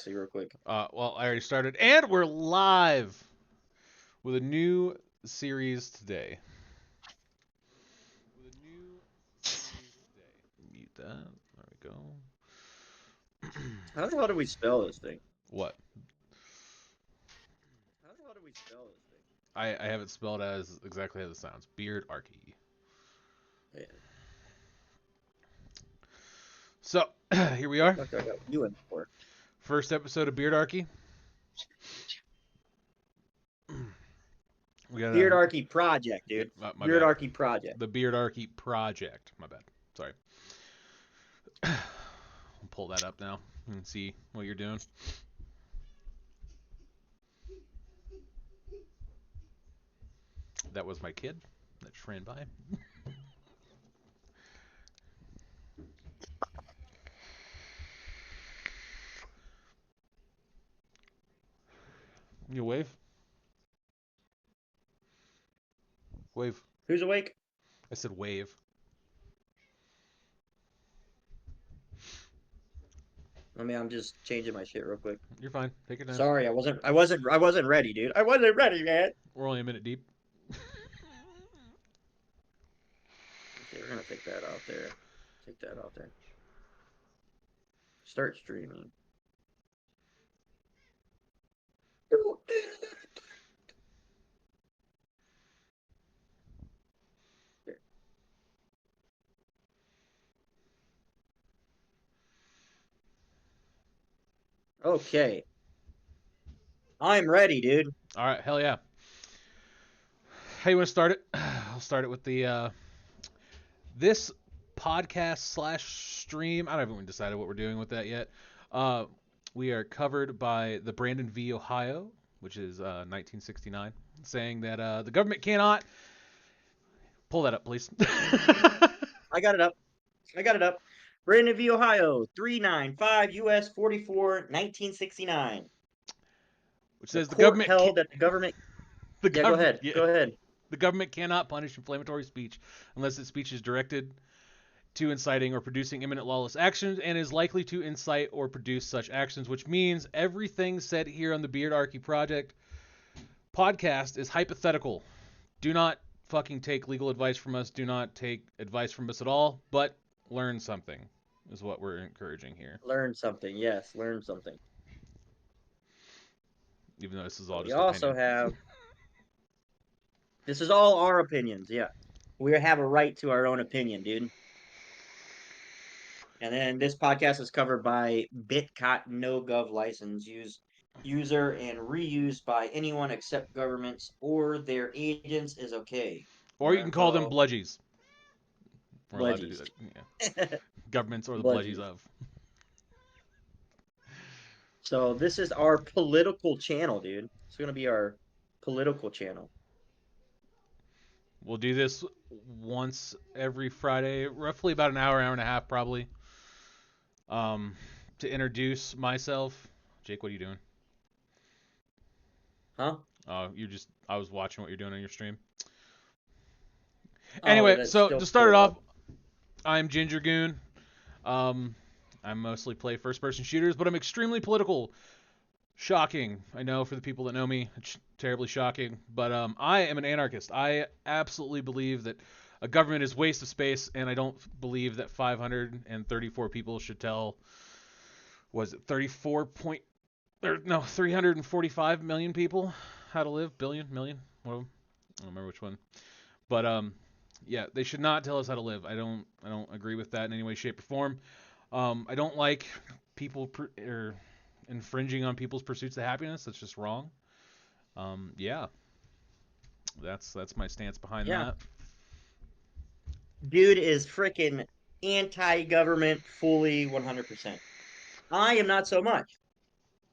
actually, real quick. Well, I already started, and we're live with a new series today. Mute that. There we go. How the hell do we spell this thing? What? How the hell do we spell this thing? I have it spelled as exactly as it sounds. Beardarchy. Yeah. So here we What are. the fuck do I got you in for? First episode of Beardarchy. We got Beardarchy Project, yeah, dude. my bad. Beardarchy Project. The Beardarchy Project. My bad. Sorry. I'll pull that up now and see what you're doing. That was my kid that just ran by. You wave? Wave. Who's awake? I said wave. I'm just changing my shit real quick. You're fine. Take your time. Sorry, I wasn't ready, dude. I wasn't ready, man. We're only a minute deep. Okay, we're gonna take that out there. Take that out there. Start streaming. Okay. I'm ready, dude. All right, hell yeah. How you want to start it? I'll start it with the this podcast slash stream. I haven't even decided what we're doing with that yet. We are covered by the Brandon v. Ohio, which is 1969, saying that the government cannot pull that up, please. I got it up. I got it up. Brandon v. Ohio, 395 U.S. 44, 1969. Which The says the court government held that the government. the Yeah, go government ahead. Go ahead. the government cannot punish inflammatory speech unless its speech is directed to inciting or producing imminent lawless actions and is likely to incite or produce such actions, which means everything said here on the Beardarchy Project podcast is hypothetical. Do not fucking take legal advice from us. Do not take advice from us at all, but learn something is what we're encouraging here. Learn something. Yes, learn something. Even though this is But all we just also opinion. have. This is all our opinions. Yeah, we have a right to our own opinion, dude. And then this podcast is covered by Bitcat no gov license user and reused by anyone except governments or their agents is okay. Or More you can call them info, bludgies. We're allowed to do Bludgies. that. Yeah. Governments or the bludgies Bludgies. of. So this is our political channel, dude. It's gonna be our political channel. We'll do this once every Friday, roughly about an hour, hour and a half, probably. To introduce myself, Jake, what are you doing? Huh? I was watching what you're doing on your stream. Oh, Anyway, that's so still to start it pulled off, up. I'm Ginger Goon. Um, I mostly play first-person shooters, but I'm extremely political. Shocking, I know for the people that know me, it's terribly shocking. But I am an anarchist. I absolutely believe that a government is waste of space, and I don't believe that 534 people should tell. Was it 34 point? Or no, 345 million people how to live? Billion, million? One of them. I don't remember which one. But yeah, they should not tell us how to live. I don't agree with that in any way, shape, or form. I don't like people infringing on people's pursuits of happiness. That's just wrong. Yeah, that's my stance behind Yeah, that. dude is freaking anti-government fully 100%. I am not so much.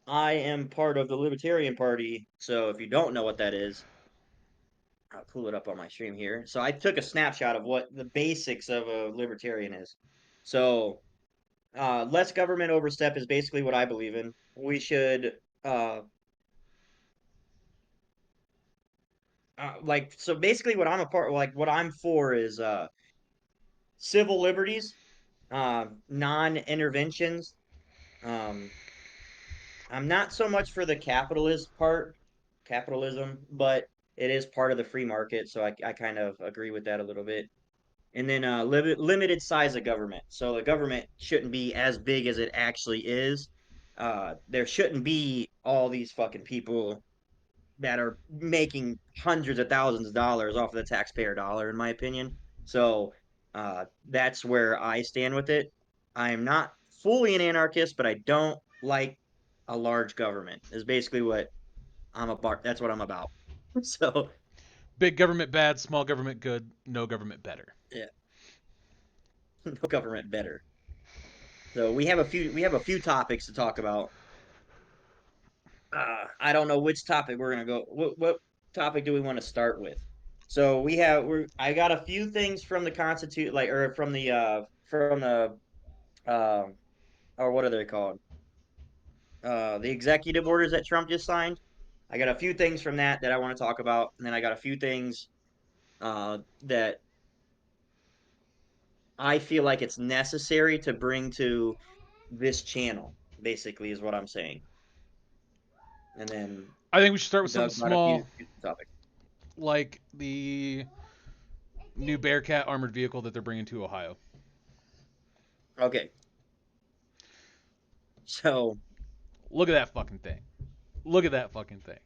I am part of the Libertarian Party, so if you don't know what that is, I'll pull it up on my stream here. So I took a snapshot of what the basics of a libertarian is. So less government overstep is basically what I believe in. We should uh, like so basically what I'm a part like what I'm for is civil liberties, non-interventions, um, I'm not so much for the capitalism, but it is part of the free market, so I kind of agree with that a little bit. And then limited size of government. So the government shouldn't be as big as it actually is. There shouldn't be all these fucking people that are making hundreds of thousands of dollars off of the taxpayer dollar, in my opinion. So that's where I stand with it. I am not fully an anarchist, but I don't like a large government. Is basically what I'm about. That's what I'm about. So Big government bad, small government good, no government better. yeah, no government better. So we have a few topics to talk about. I don't know which topic we're gonna go. What topic do we want to start with? So I got a few things from the constitute, like, or from the um or what are they called? The executive orders that Trump just signed. I got a few things from that I want to talk about, and then I got a few things that I feel like it's necessary to bring to this channel. Basically, is what I'm saying. And then I think we should start with something Doug got a few, small, few topics. like the new Bearcat armored vehicle that they're bringing to Ohio. Okay, so Look at that fucking thing. Look at that fucking thing.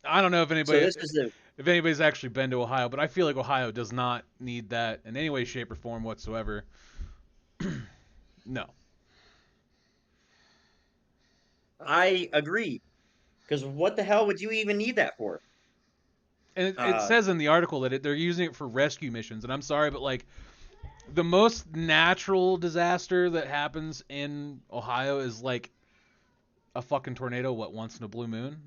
I don't know so this is the if anybody's actually been to Ohio, but I feel like Ohio does not need that in any way, shape, or form whatsoever. No. I agree. Because what the hell would you even need that for? And it Uh, says in the article that they're using it for rescue missions. And I'm sorry, but like the most natural disaster that happens in Ohio is like a fucking tornado, what, once in a blue moon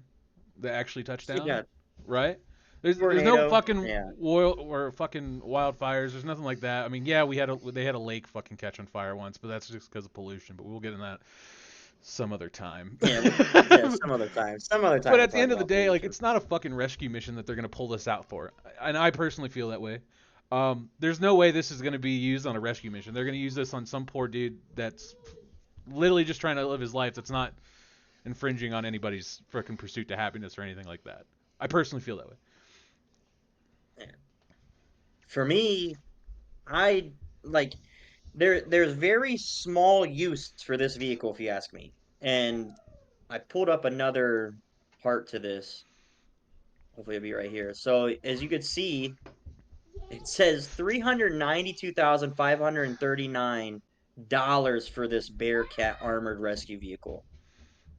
that actually touched down, yeah, right? There's no tornado. fucking Yeah, oil or fucking wildfires. There's nothing like that. I mean, yeah, they had a lake fucking catch on fire once, but that's just because of pollution. But we'll get in that some other time. yeah, yeah. Some other time. Some other time But we'll at the talk end of the about day, like pollution. it's not a fucking rescue mission that they're gonna pull this out for, and I personally feel that way. There's no way this is gonna be used on a rescue mission. They're gonna use this on some poor dude that's literally just trying to live his life. That's not infringing on anybody's freaking pursuit to happiness or anything like that. I personally feel that way. Yeah. For me, I like there's very small use for this vehicle, if you ask me. And I pulled up another part to this. Hopefully, it'll be right here. So as you could see, it says $392,539 for this Bearcat armored rescue vehicle.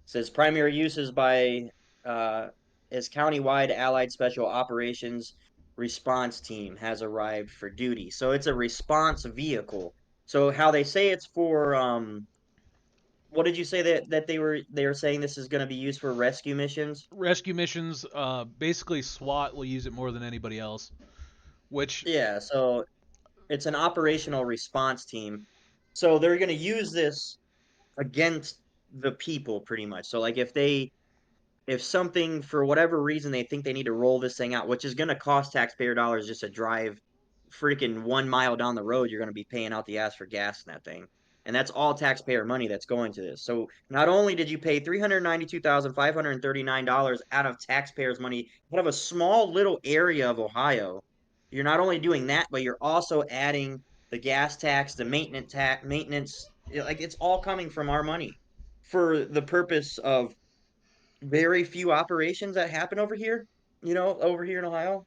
It says primary uses by uh, as countywide Allied Special Operations Response Team has arrived for duty. So it's a response vehicle. So how they say it's for what did you say that they were saying this is going to be used for rescue missions? Rescue missions, basically SWAT will use it more than anybody else. Which Yeah, so it's an operational response team. So they're going to use this against the people pretty much. So like if something for whatever reason they think they need to roll this thing out, which is going to cost taxpayer dollars just to drive freaking 1 mile down the road, you're going to be paying out the ass for gas in that thing. And that's all taxpayer money that's going to this. So not only did you pay $392,539 out of taxpayers' money out of a small little area of Ohio, you're not only doing that, but you're also adding the gas tax, the maintenance. Like it's all coming from our money for the purpose of very few operations that happen over here in Ohio.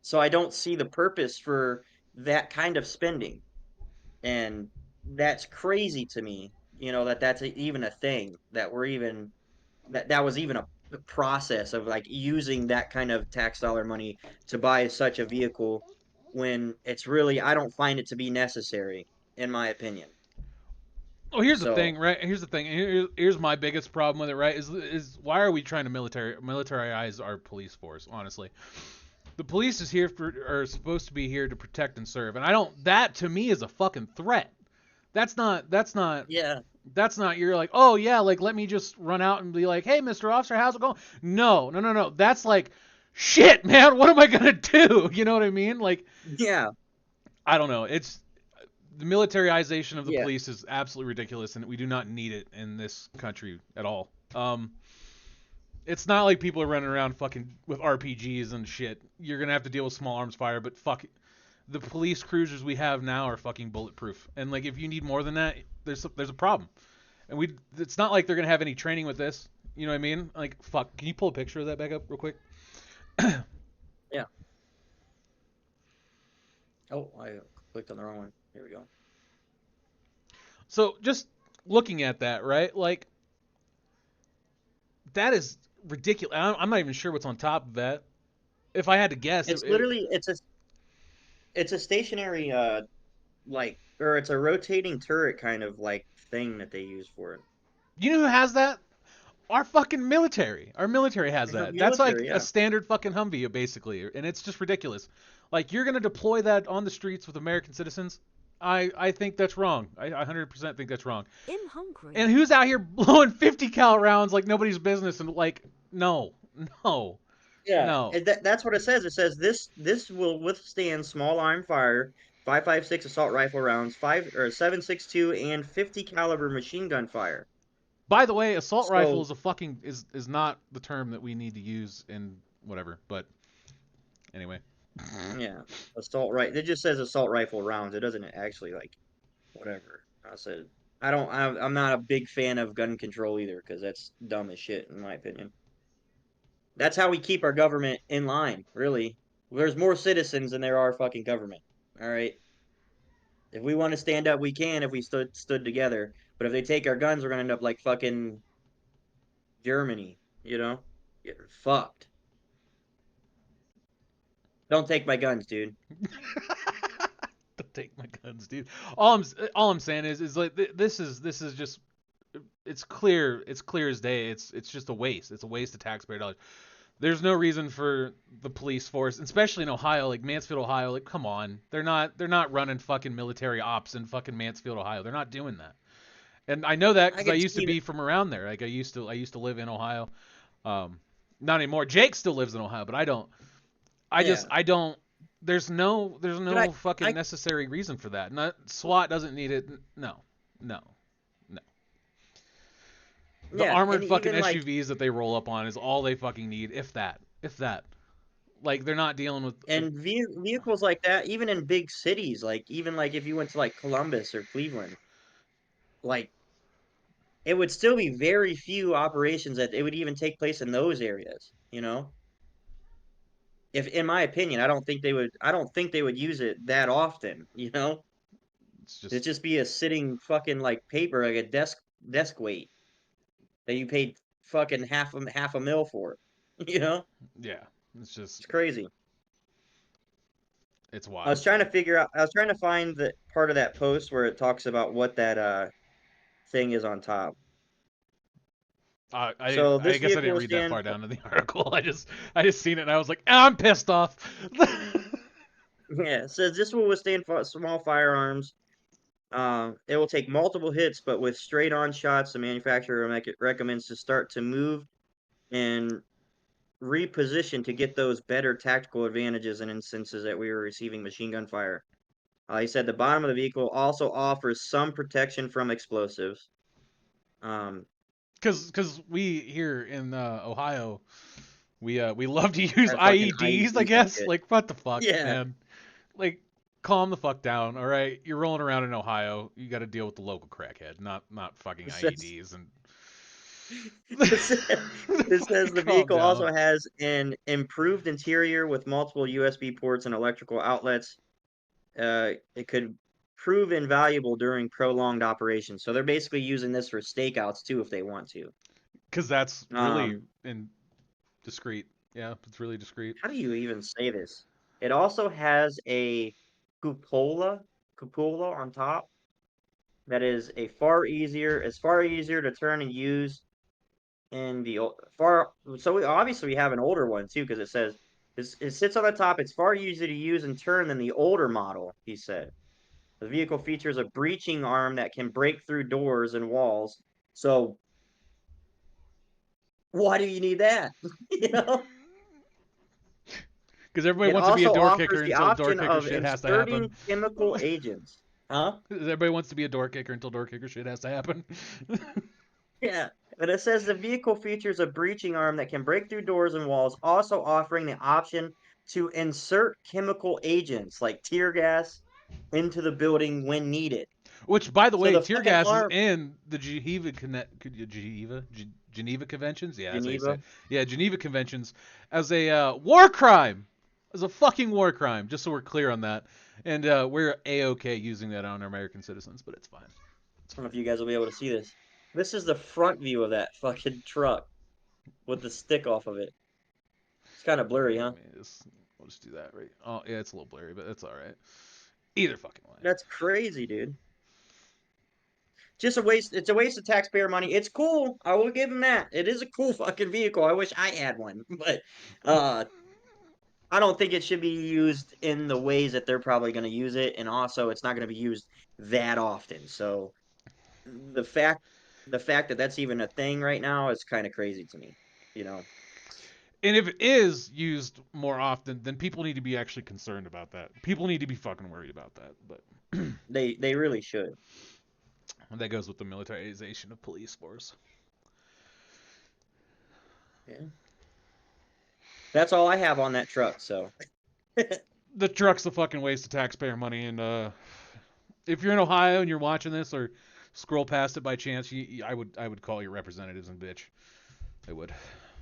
So I don't see the purpose for that kind of spending. And that's crazy to me, even a thing that we're even that was even a process of like using that kind of tax dollar money to buy such a vehicle when it's really I don't find it to be necessary in my opinion. Oh, here's the So, thing, right? Here's the thing. Here's my biggest problem with it, right? Is why are we trying to militarize our police force? Honestly, the police is here for are supposed to be here to protect and serve, and I don't. That to me is a fucking threat. That's not. That's not. yeah. That's not. You're like, oh yeah, like let me just run out and be like, hey, Mr. Officer, how's it going? No, no, no, no. That's like, shit, man. What am I gonna do? You know what I mean? Like, Yeah. I don't know. It's the militarization of the Yeah, police is absolutely ridiculous, and we do not need it in this country at all. It's not like people are running around fucking with RPGs and shit. You're gonna have to deal with small arms fire, but fuck it. The police cruisers we have now are fucking bulletproof. And like, if you need more than that, there's a problem. And it's not like they're gonna have any training with this. You know what I mean? Like, fuck. Can you pull a picture of that back up real quick? yeah. Oh, I clicked on the wrong one. Here we go. So just looking at that, right? Like, that is ridiculous. I'm not even sure what's on top of that. If I had to guess, It's literally it's a stationary like, or it's a rotating turret kind of like thing that they use for it. you know who has that? Our fucking military. Our military has The that. That's like military, a yeah. standard fucking Humvee, basically, and it's just ridiculous. Like, you're gonna deploy that on the streets with American citizens? I think that's wrong. I 100% think that's wrong. I'm hungry. And who's out here blowing 50 cal rounds like nobody's business? And like, no, no, Yeah, no. that's what it says. It says this will withstand small arm fire, 5.56 assault rifle rounds, 7.62 and 50 caliber machine gun fire. By the way, assault rifle So is a fucking is not the term that we need to use in whatever. But anyway, yeah, assault right. It just says assault rifle rounds. It doesn't actually like whatever. I said I don't. I'm not a big fan of gun control either because that's dumb as shit in my opinion. That's how we keep our government in line. Really, there's more citizens than there are fucking government. All right. If we want to stand up, we can if we stood together. But if they take our guns, we're gonna end up like fucking Germany, you know? Get fucked. Don't take my guns, dude. don't take my guns, dude. All I'm saying is like this is just it's clear as day. It's just a waste. It's a waste of taxpayer dollars. There's no reason for the police force, especially in Ohio, like Mansfield, Ohio. Like, come on, they're not running fucking military ops in fucking Mansfield, Ohio. They're not doing that. And I know that I because I can used to see that. be from around there. Like, I used to live in Ohio. Um, Not anymore. Jake still lives in Ohio, but I don't. Yeah, I don't. There's but no fucking I, necessary reason for that. Not SWAT doesn't need it. No, no, no. The yeah, armored and fucking even like, SUVs that they roll up on is all they fucking need, if that, if that. Like, they're not dealing with like, and vehicles like that, even in big cities, like even like if you went to like Columbus or Cleveland, like it would still be very few operations that it would even take place in those areas. You know, if in my opinion, I don't think they would. I don't think they would use it that often. You know, it's just it'd just be a sitting fucking like paper, like a desk weight that you paid fucking half a mil for. You know, yeah, it's just it's crazy. it's I was wild. trying to figure out. I was trying to find the part of that post where it talks about what that thing is on top. So I this guess I vehicle didn't will read that stand. far down in the article. I just seen it and I was like, "Ah, I'm pissed off. Yeah, it says this will withstand small firearms. It will take multiple hits, but with straight-on shots, the manufacturer recommends to start to move and reposition to get those better tactical advantages in instances that we were receiving machine gun fire. He said the bottom of the vehicle also offers some protection from explosives. Um, Because we here in Ohio, we love to use have fucking IEDs, I IEDs and guess. shit. Like, what the fuck, Yeah, man? Like, calm the fuck down, all right? You're rolling around in Ohio. You got to deal with the local crackhead, not fucking it says IEDs and it says, it says the calm vehicle also down. has an improved interior with multiple USB ports and electrical outlets. It could prove invaluable during prolonged operations. So they're basically using this for stakeouts too, if they want to. Because that's really Um, discreet. Yeah, it's really discreet. how do you even say this? It also has a cupola, cupola on top that is a far easier to turn and use in the far. So obviously we have an older one too, because it says it sits on the top. It's far easier to use and turn than the older model. He said the vehicle features a breaching arm that can break through doors and walls. So why do you need that? You know. Because everybody It wants to be a also door offers kicker the until door option kicker of shit has to happen. inserting chemical agents. Huh? Everybody wants to be a door kicker until door kicker shit has to happen. Yeah. But it says the vehicle features a breaching arm that can break through doors and walls, also offering the option to insert chemical agents like tear gas into the building when needed. Which, by the So way, the tear fucking gas is arm, in the Geneva Conventions. Yeah, that's how you say Geneva. it. Yeah, Geneva Conventions as a war crime, as a fucking war crime. Just so we're clear on that, and we're a-okay using that on our American citizens, but it's fine. It's I don't know fine. if you guys will be able to see this. This is the front view of that fucking truck with the stick off of it. It's kind of blurry, huh? We'll just do that right. Oh yeah, it's a little blurry, but that's all right. Either fucking way. That's crazy, dude. Just a waste. It's a waste of taxpayer money. It's cool. I will give him that. It is a cool fucking vehicle. I wish I had one, but uh, I don't think it should be used in the ways that they're probably going to use it, and also it's not going to be used that often. So the fact, the fact that that's even a thing right now is kind of crazy to me. You know, And if it is used more often, then people need to be actually concerned about that. People need to be fucking worried about that. But they really should. that goes with the militarization of police force. Yeah, that's all I have on that truck. So The truck's a fucking waste of taxpayer money, and if you're in Ohio and you're watching this or scroll past it by chance, I would call your representatives and bitch. I would.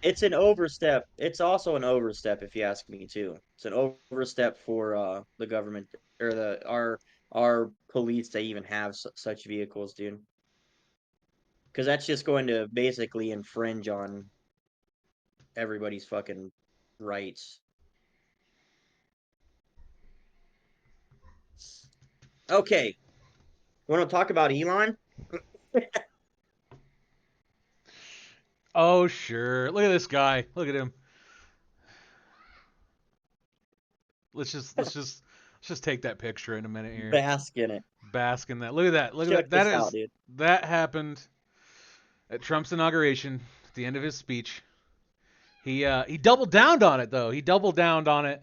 it's an overstep. It's also an overstep, if you ask me too. It's an overstep for the government or the our police to even have such vehicles, dude. Because that's just going to basically infringe on everybody's fucking rights. Okay, want to talk about Elon? Oh sure. Look at this guy. Look at him. Let's just take that picture in a minute here. Bask in it. Bask in that. Look at that. Look at Check that. That this out, is dude. that happened at Trump's inauguration at the end of his speech. He doubled down on it though. He doubled down on it,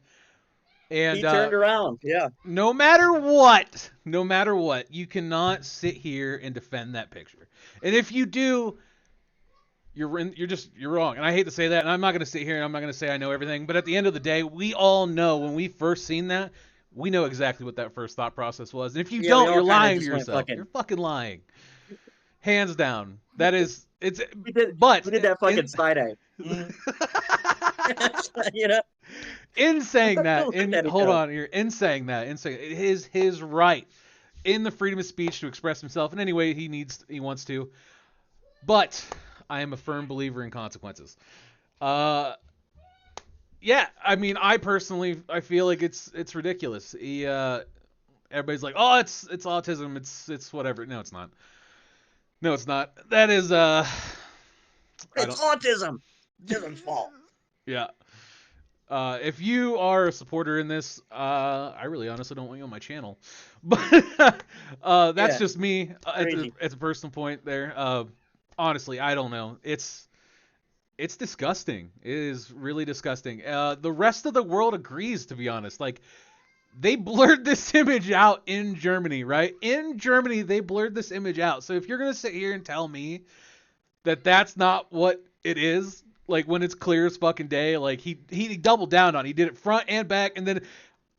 and He turned around. Yeah. no matter what, you cannot sit here and defend that picture. And if you do, you're wrong. And I hate to say that. And I'm not going to sit here and I'm not going to say I know everything. But at the end of the day, we all know when we first seen that, we know exactly what that first thought process was. And if you Yeah, we don't, all you're kind of lying to just went yourself. fucking. You're fucking lying, hands down. That is it's. We did. But We did that fucking in, side eye. Mm. You know. in saying that, Look in at it hold go. on here, in saying that, in saying it is his right in the freedom of speech to express himself in any way he wants to. But I am a firm believer in consequences. Uh, yeah, I mean, I feel like it's ridiculous. Everybody's like, oh, it's autism, it's whatever. No, it's not. No, it's not. That is I It's don't. autism. Autism's fault. Yeah. If you are a supporter in this, I really honestly don't want you on my channel. But that's Yeah, just me crazy. as a personal point there. Honestly, I don't know. It's disgusting. It is really disgusting. The rest of the world agrees, to be honest. Like, they blurred this image out in Germany, right? In Germany, they blurred this image out. So if you're gonna sit here and tell me that that's not what it is, like when it's clear as fucking day, like he doubled down on it. He did it front and back, and then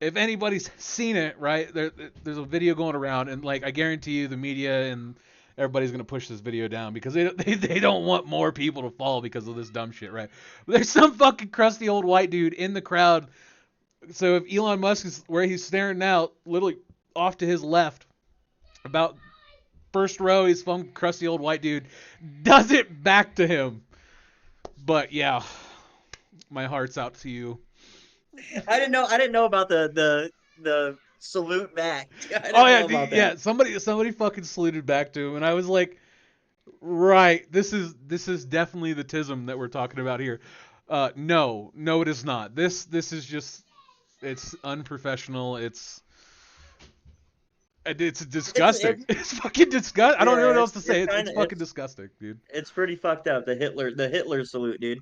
if anybody's seen it, right, there's a video going around, and like I guarantee you, the media and everybody's gonna push this video down because they don't want more people to fall because of this dumb shit, right? But there's some fucking crusty old white dude in the crowd. So if Elon Musk is where he's staring out, literally off to his left, about first row, he's some crusty old white dude, does it back to him. But yeah, my heart's out to you. I didn't know. I didn't know about the salute back. I Oh didn't yeah, know about yeah. that. Somebody fucking saluted back to him, and I was like, right, this is definitely the tism that we're talking about here. No, it is not. This is just it's unprofessional. It's disgusting. It's It's fucking disgusting. I don't know yeah. what else to It's say. It's kind of fucking disgusting, dude. it's pretty fucked up. The Hitler salute, dude.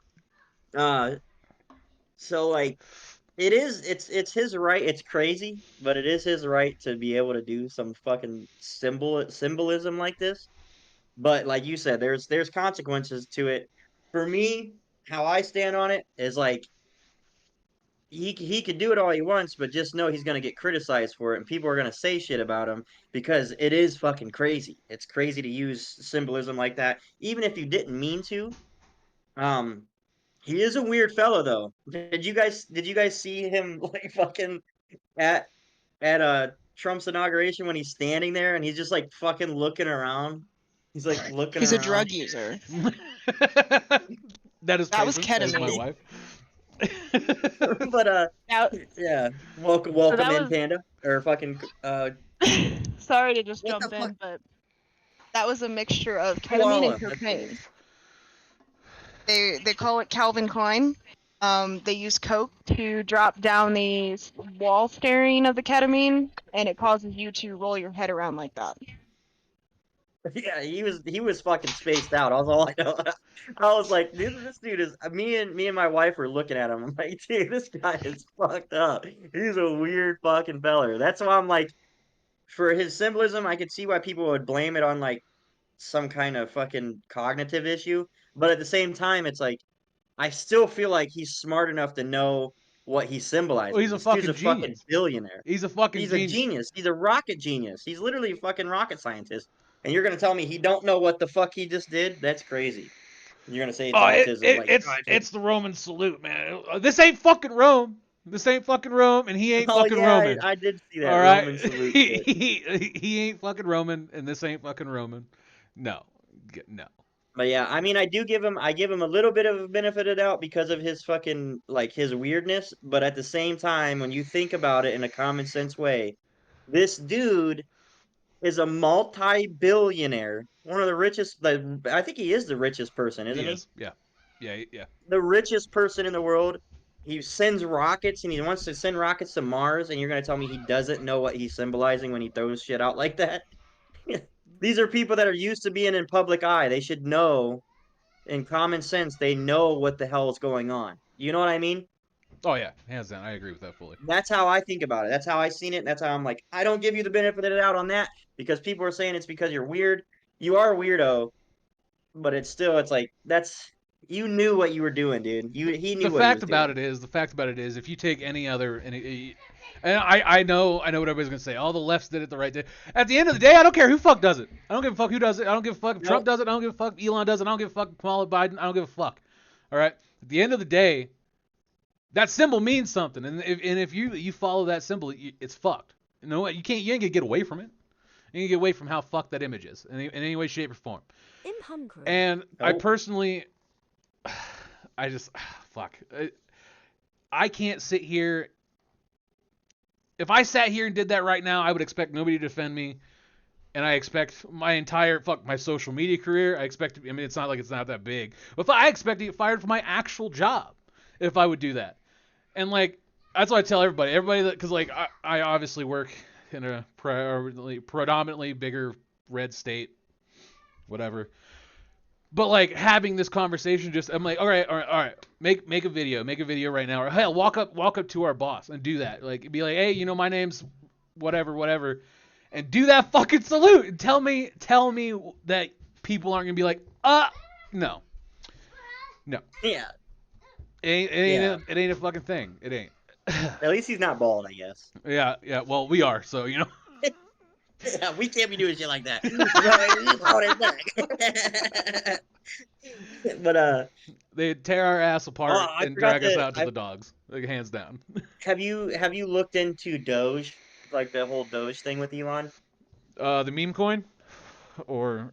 Uh, so like it's his right. It's crazy, but it is his right to be able to do some fucking symbolism like this. But like you said, there's consequences to it. For me, how I stand on it is like he could do it all he wants, but just know he's gonna get criticized for it, and people are gonna say shit about him because it is fucking crazy. It's crazy to use symbolism like that, even if you didn't mean to. Um, he is a weird fellow, though. Did you guys see him like fucking at Trump's inauguration when he's standing there and he's just like fucking looking around? He's like looking He's a around. drug user. That is That was Caitlin. That is my ketamine. wife. But Now, yeah, welcome so welcome that in was Panda or fucking sorry to just what the jump fuck in, but That was a mixture of ketamine and koala? That's cool. cocaine. They call it Calvin Klein. They use coke to drop down the wall staring of the ketamine, and it causes you to roll your head around like that. Yeah, he was fucking spaced out. That's all I know. I was like, this dude is me and my wife were looking at him. I'm like, dude, this guy is fucked up. He's a weird fucking feller. That's why I'm like, for his symbolism, I could see why people would blame it on like some kind of fucking cognitive issue. But at the same time, it's like I still feel like he's smart enough to know what he's Well, symbolizing. he's a This dude's fucking a fucking genius. billionaire. He's a fucking He's a genius. genius. He's a rocket genius. He's literally a fucking rocket scientist. And you're gonna tell me he don't know what the fuck he just did? That's crazy. You're gonna say it's Oh, autism, like it's the Roman salute, man. This ain't fucking Rome. This ain't fucking Rome, and he ain't oh fucking yeah, Roman. I did see All that right, Roman salute shit. he ain't fucking Roman, and this ain't fucking Roman. No, no. But yeah, I mean, I give him a little bit of a benefit of the doubt because of his fucking like his weirdness. But at the same time, when you think about it in a common sense way, this dude is a multi-billionaire, one of the richest. Like, I think he is the richest person, He isn't he? is. Yeah, yeah, yeah. The richest person in the world. He sends rockets and he wants to send rockets to Mars, and you're gonna tell me he doesn't know what he's symbolizing when he throws shit out like that? These are people that are used to being in public eye. They should know in common sense, they know what the hell is going on. You know what I mean? Oh yeah, hands down. I agree with that fully. That's how I think about it. That's how I seen it. That's how I'm like, I don't give you the benefit of the doubt on that because people are saying it's because you're weird. You are a weirdo, but it's like that's you knew what you were doing, dude. He The knew what he fact was about doing. it is, if you take any other, and I know what everybody's gonna say. All the lefts did it the right day. At the end of the day, I don't care who fuck does it. I don't give a fuck who does it. I don't give a fuck if Trump Nope. does it. I don't give a fuck if Elon does it. I don't give a fuck if Kamala Biden. I don't give a fuck. All right. At the end of the day, that symbol means something, and if you follow that symbol, it's fucked. You know what? You ain't gonna get away from it. You ain't gonna get away from how fucked that image is in any way, shape, or form. I'm hungry. And I Nope. personally, I just fuck. I can't sit here. If I sat here and did that right now, I would expect nobody to defend me, and I expect my entire my social media career. I expect. I mean, it's not like it's not that big, but I expect to get fired from my actual job if I would do that. And like that's what I tell everybody that because like I obviously work in a predominantly bigger red state, whatever. But like having this conversation, just I'm like, all right, make a video right now, or hell, walk up to our boss and do that. Like, be like, hey, my name's whatever, and do that fucking salute and tell me that people aren't gonna be like, no, Yeah. Yeah. it ain't a fucking thing, it ain't. At least he's not bald, I guess. Yeah. Well, we are, so Yeah, we can't be doing shit like that. But they tear our ass oh, apart I and forgot drag us to. out to the dogs, like hands down. Have you looked into Doge, like the whole Doge thing with Elon? The meme coin, or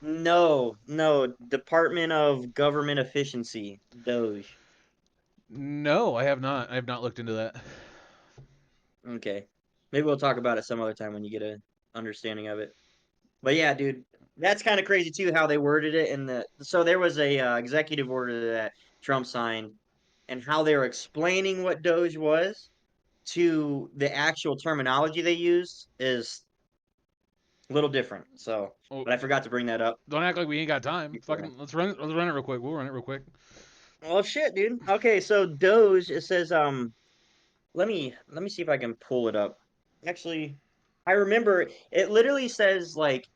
No, no. Department of Government Efficiency, Doge. no, I have not. I have not looked into that. Okay, maybe we'll talk about it some other time when you get a understanding of it. But yeah, dude, that's kind of crazy too how they worded it. So there was a executive order that Trump signed, and how they were explaining what Doge was to the actual terminology they used is a little different. So, Oh, but I forgot to bring that up don't act like we ain't got time. before. Fucking let's run it real quick. We'll run it real quick. Well, shit, dude. Okay, so Doge, it says let me see if I can pull it up. Actually, I remember it literally says like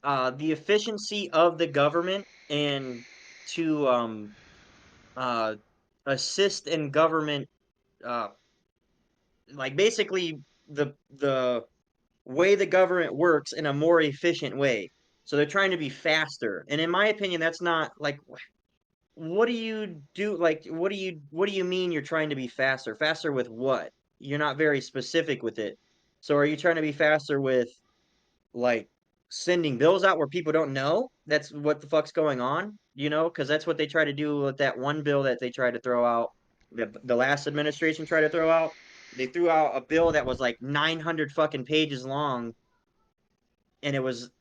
the efficiency of the government and to uh assist in government uh like basically the way the government works in a more efficient way. So they're trying to be faster. And in my opinion, that's not like what do you do? Like what do you mean you're trying to be faster? Faster with what? You're not very specific with it. So are you trying to be faster with like sending bills out where people don't know that's what the fuck's going on? Because that's what they try to do with that one bill that they tried to throw out. The last administration tried to throw out. They threw out a bill that was like 900 fucking pages long, and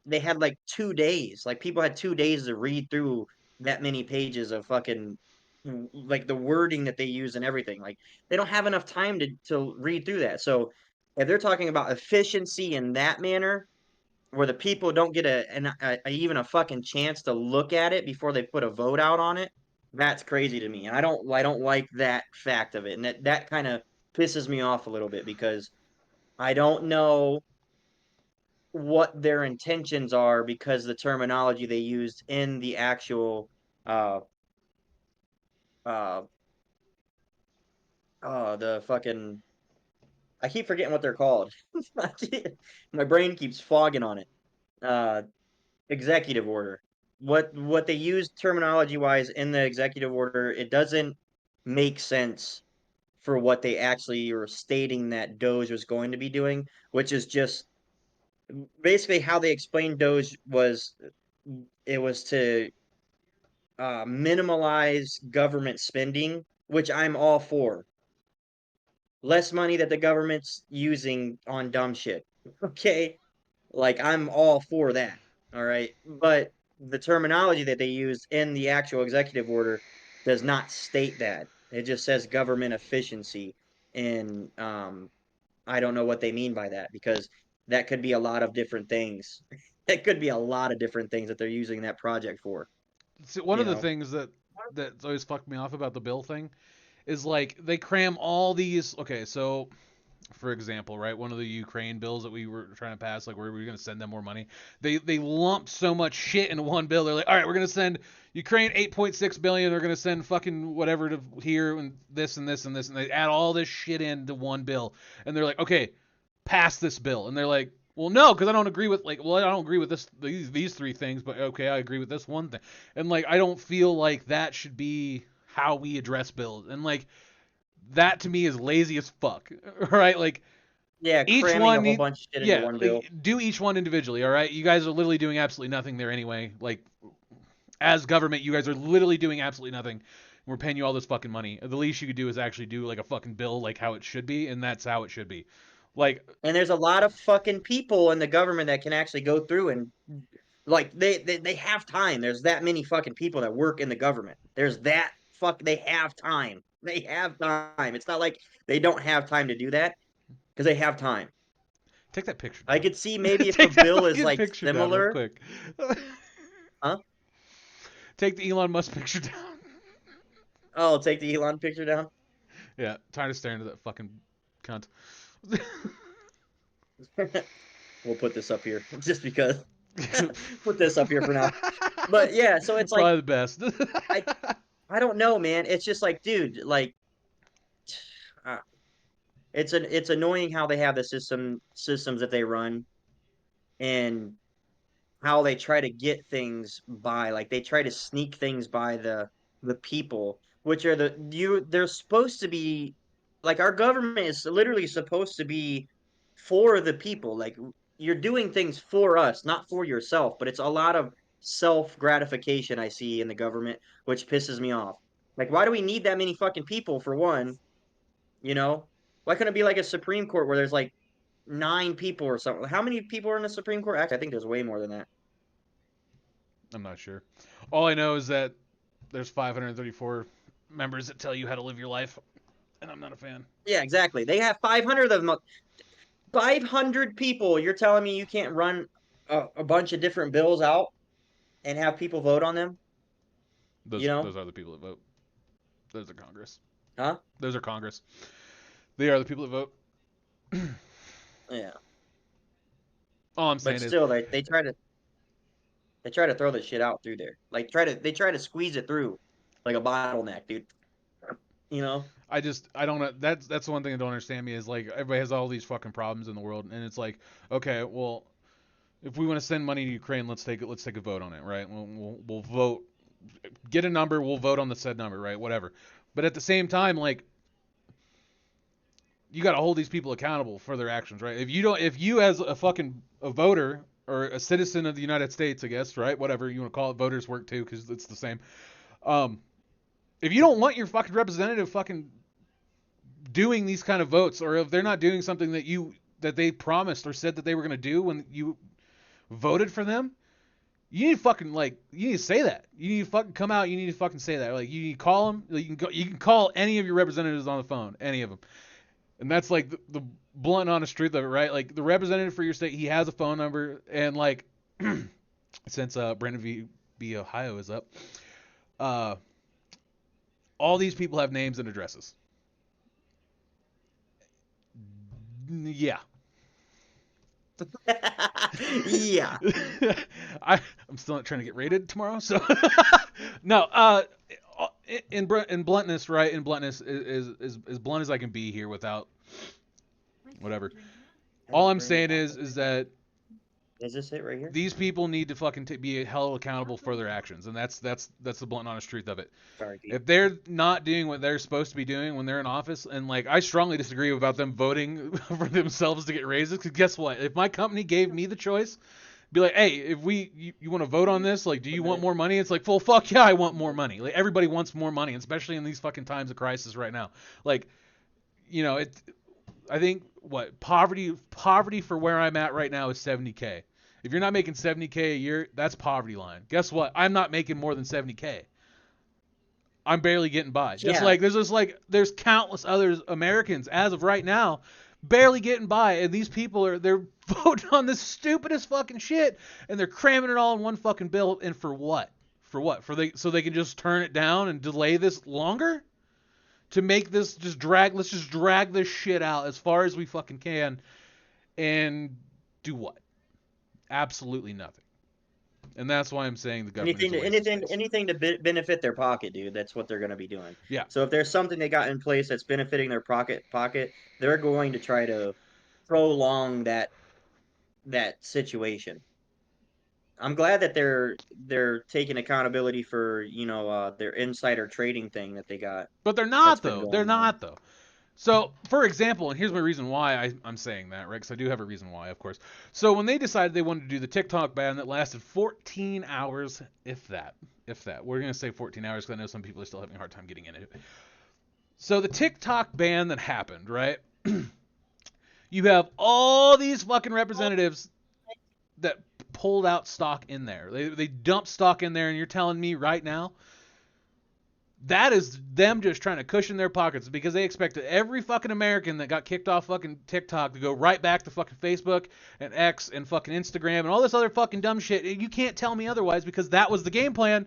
they had like 2 days. Like people had 2 days to read through that many pages of fucking like the wording that they use and everything. Like they don't have enough time to read through that. So if they're talking about efficiency in that manner, where the people don't get even a fucking chance to look at it before they put a vote out on it, that's crazy to me. And I don't like that fact of it, and that kind of pisses me off a little bit because I don't know what their intentions are because the terminology they used in the actual uh uh the fucking I keep forgetting what they're called. My brain keeps fogging on it. Uh Executive order. What they use terminology wise in the executive order, it doesn't make sense for what they actually were stating that Doge was going to be doing, which is just basically how they explained Doge was it was to minimize government spending, which I'm all for. Less money that the government's using on dumb shit. Okay, like I'm all for that. All right, but the terminology that they use in the actual executive order does not state that. It just says government efficiency, and I don't know what they mean by that because that could be a lot of different things. It could be a lot of different things that they're using that project for. See, one You of the know. things that's always fucked me off about the bill thing is like they cram all these. Okay, so for example, right, one of the Ukraine bills that we were trying to pass, like where we were going to send them more money, they lumped so much shit into one bill. They're like, all right, we're going to send Ukraine 8.6 billion. They're going to send fucking whatever to here and this and this and this, and they add all this shit into one bill. And they're like, okay, pass this bill. And they're like, well, no, because I don't agree with I don't agree with these three things, but okay, I agree with this one thing. And like I don't feel like that should be how we address bills. And like that to me is lazy as fuck. Right? Like Yeah, each cramming a one whole need bunch of shit into yeah, one bill. like, do each one individually, all right? You guys are literally doing absolutely nothing there anyway. Like as government, you guys are literally doing absolutely nothing. We're paying you all this fucking money. The least you could do is actually do like a fucking bill like how it should be, and that's how it should be. Like And there's a lot of fucking people in the government that can actually go through and like they have time. There's that many fucking people that work in the government. There's that fuck they have time. They have time. It's not like they don't have time to do that because they have time. take that picture I down. could see maybe if a Take that bill is fucking like picture down real similar, quick. huh? Take the Elon Musk picture down. Oh, take the Elon picture down. Yeah, tired of staring at that fucking cunt. We'll put this up here just because. Put this up here for now. But yeah, so it's like Probably the best. I I don't know, man. It's just like, dude, like uh, it's annoying how they have the systems that they run and how they try to get things by. Like they try to sneak things by the people, which are they're supposed to be like our government is literally supposed to be for the people. Like you're doing things for us, not for yourself, but it's a lot of self gratification I see in the government, which pisses me off. Like why do we need that many fucking people for one, you know? Why couldn't it be like a Supreme Court where there's like 9 people or something? How many people are in the Supreme Court? Actually, I think there's way more than that. I'm not sure. All I know is that there's 534 members that tell you how to live your life, and I'm not a fan. Yeah, exactly. They have 500 of them. 500 people. You're telling me you can't run a bunch of different bills out and have people vote on them? You Those know? are the people that vote. Those are Congress. Huh? Those are Congress. They are the people that vote. Yeah, All I'm but saying is, still, they try to throw the shit out through there. Like they try to squeeze it through like a bottleneck, dude. You know? I don't know. That's the one thing I don't understand me is like everybody has all these fucking problems in the world, and it's like, okay, well, if we want to send money to Ukraine, let's take a vote on it, right? We'll vote, get a number, we'll vote on the said number, right? Whatever. But at the same time, like, you got to hold these people accountable for their actions, right? If you as a voter or a citizen of the United States, I guess, right? Whatever you want to call it, voters work too because it's the same. If you don't want your fucking representative fucking doing these kind of votes, or if they're not doing something that they promised or said that they were going to do when you voted for them, you need to fucking you need to say that. You need to fucking come out. You need to fucking say that. Like you need to call them. You can call any of your representatives on the phone, any of them. And that's like the blunt, honest truth of it, right? Like the representative for your state, he has a phone number, and like since Brandon v. Ohio is up, all these people have names and addresses. Yeah. Yeah. I'm still not trying to get rated tomorrow, so no. In bluntness, right? In bluntness is as blunt as I can be here without whatever. All I'm saying is that Is this it right here? these people need to fucking be held accountable for their actions, and that's the blunt, honest truth of it. Sorry, Pete. If they're not doing what they're supposed to be doing when they're in office, and like I strongly disagree about them voting for themselves to get raises, because guess what? If my company gave me the choice, be like, hey, if you want to vote on this, like, do you want more money? It's like, well, fuck yeah, I want more money. Like everybody wants more money, especially in these fucking times of crisis right now. Like, you know, I think poverty for where I'm at right now is 70K. If you're not making 70K a year, that's poverty line. Guess what? I'm not making more than 70K. I'm barely getting by. Just Yeah. like there's countless other Americans as of right now barely getting by, and these people they're voting on the stupidest fucking shit, and they're cramming it all in one fucking bill, and for what? So they can just turn it down and delay this longer? To make this let's just drag this shit out as far as we fucking can, and do what? Absolutely nothing. And that's why I'm saying the government anything to benefit their pocket, dude. That's what they're going to be doing. Yeah. So if there's something they got in place that's benefiting their pocket, they're going to try to prolong that situation. I'm glad that they're taking accountability for their insider trading thing that they got. But they're not though. They're not though. So, for example, and here's my reason why I'm saying that, right? Because I do have a reason why, of course. So when they decided they wanted to do the TikTok ban that lasted 14 hours, if that. We're going to say 14 hours because I know some people are still having a hard time getting into it. So the TikTok ban that happened, right? You have all these fucking representatives that pulled out stock in there. They dumped stock in there, and you're telling me right now that is them just trying to cushion their pockets because they expected every fucking American that got kicked off fucking TikTok to go right back to fucking Facebook and X and fucking Instagram and all this other fucking dumb shit. You can't tell me otherwise because that was the game plan.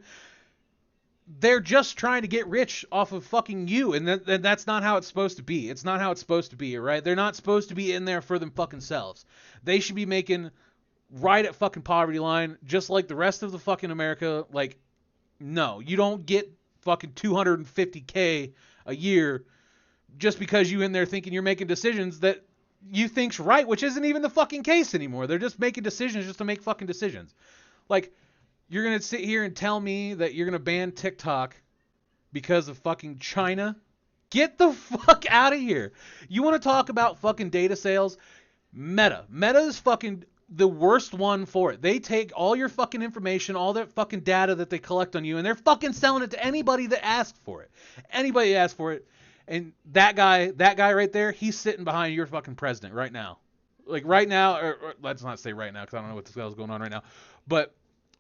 They're just trying to get rich off of fucking you, and that's not how it's supposed to be. It's not how it's supposed to be, right? They're not supposed to be in there for them fucking selves. They should be making right at fucking poverty line, just like the rest of the fucking America. Like, no, you don't get fucking 250K a year just because you in there thinking you're making decisions that you think's right, which isn't even the fucking case anymore. They're just making decisions just to make fucking decisions. Like, you're going to sit here and tell me that you're going to ban TikTok because of fucking China? Get the fuck out of here. You want to talk about fucking data sales? Meta. Meta is fucking the worst one for it. They take all your fucking information, all that fucking data that they collect on you, and they're fucking selling it to anybody that asks for it. Anybody that asks for it. And that guy right there, he's sitting behind your fucking president right now. Like right now, or let's not say right now because I don't know what the hell's going on right now. But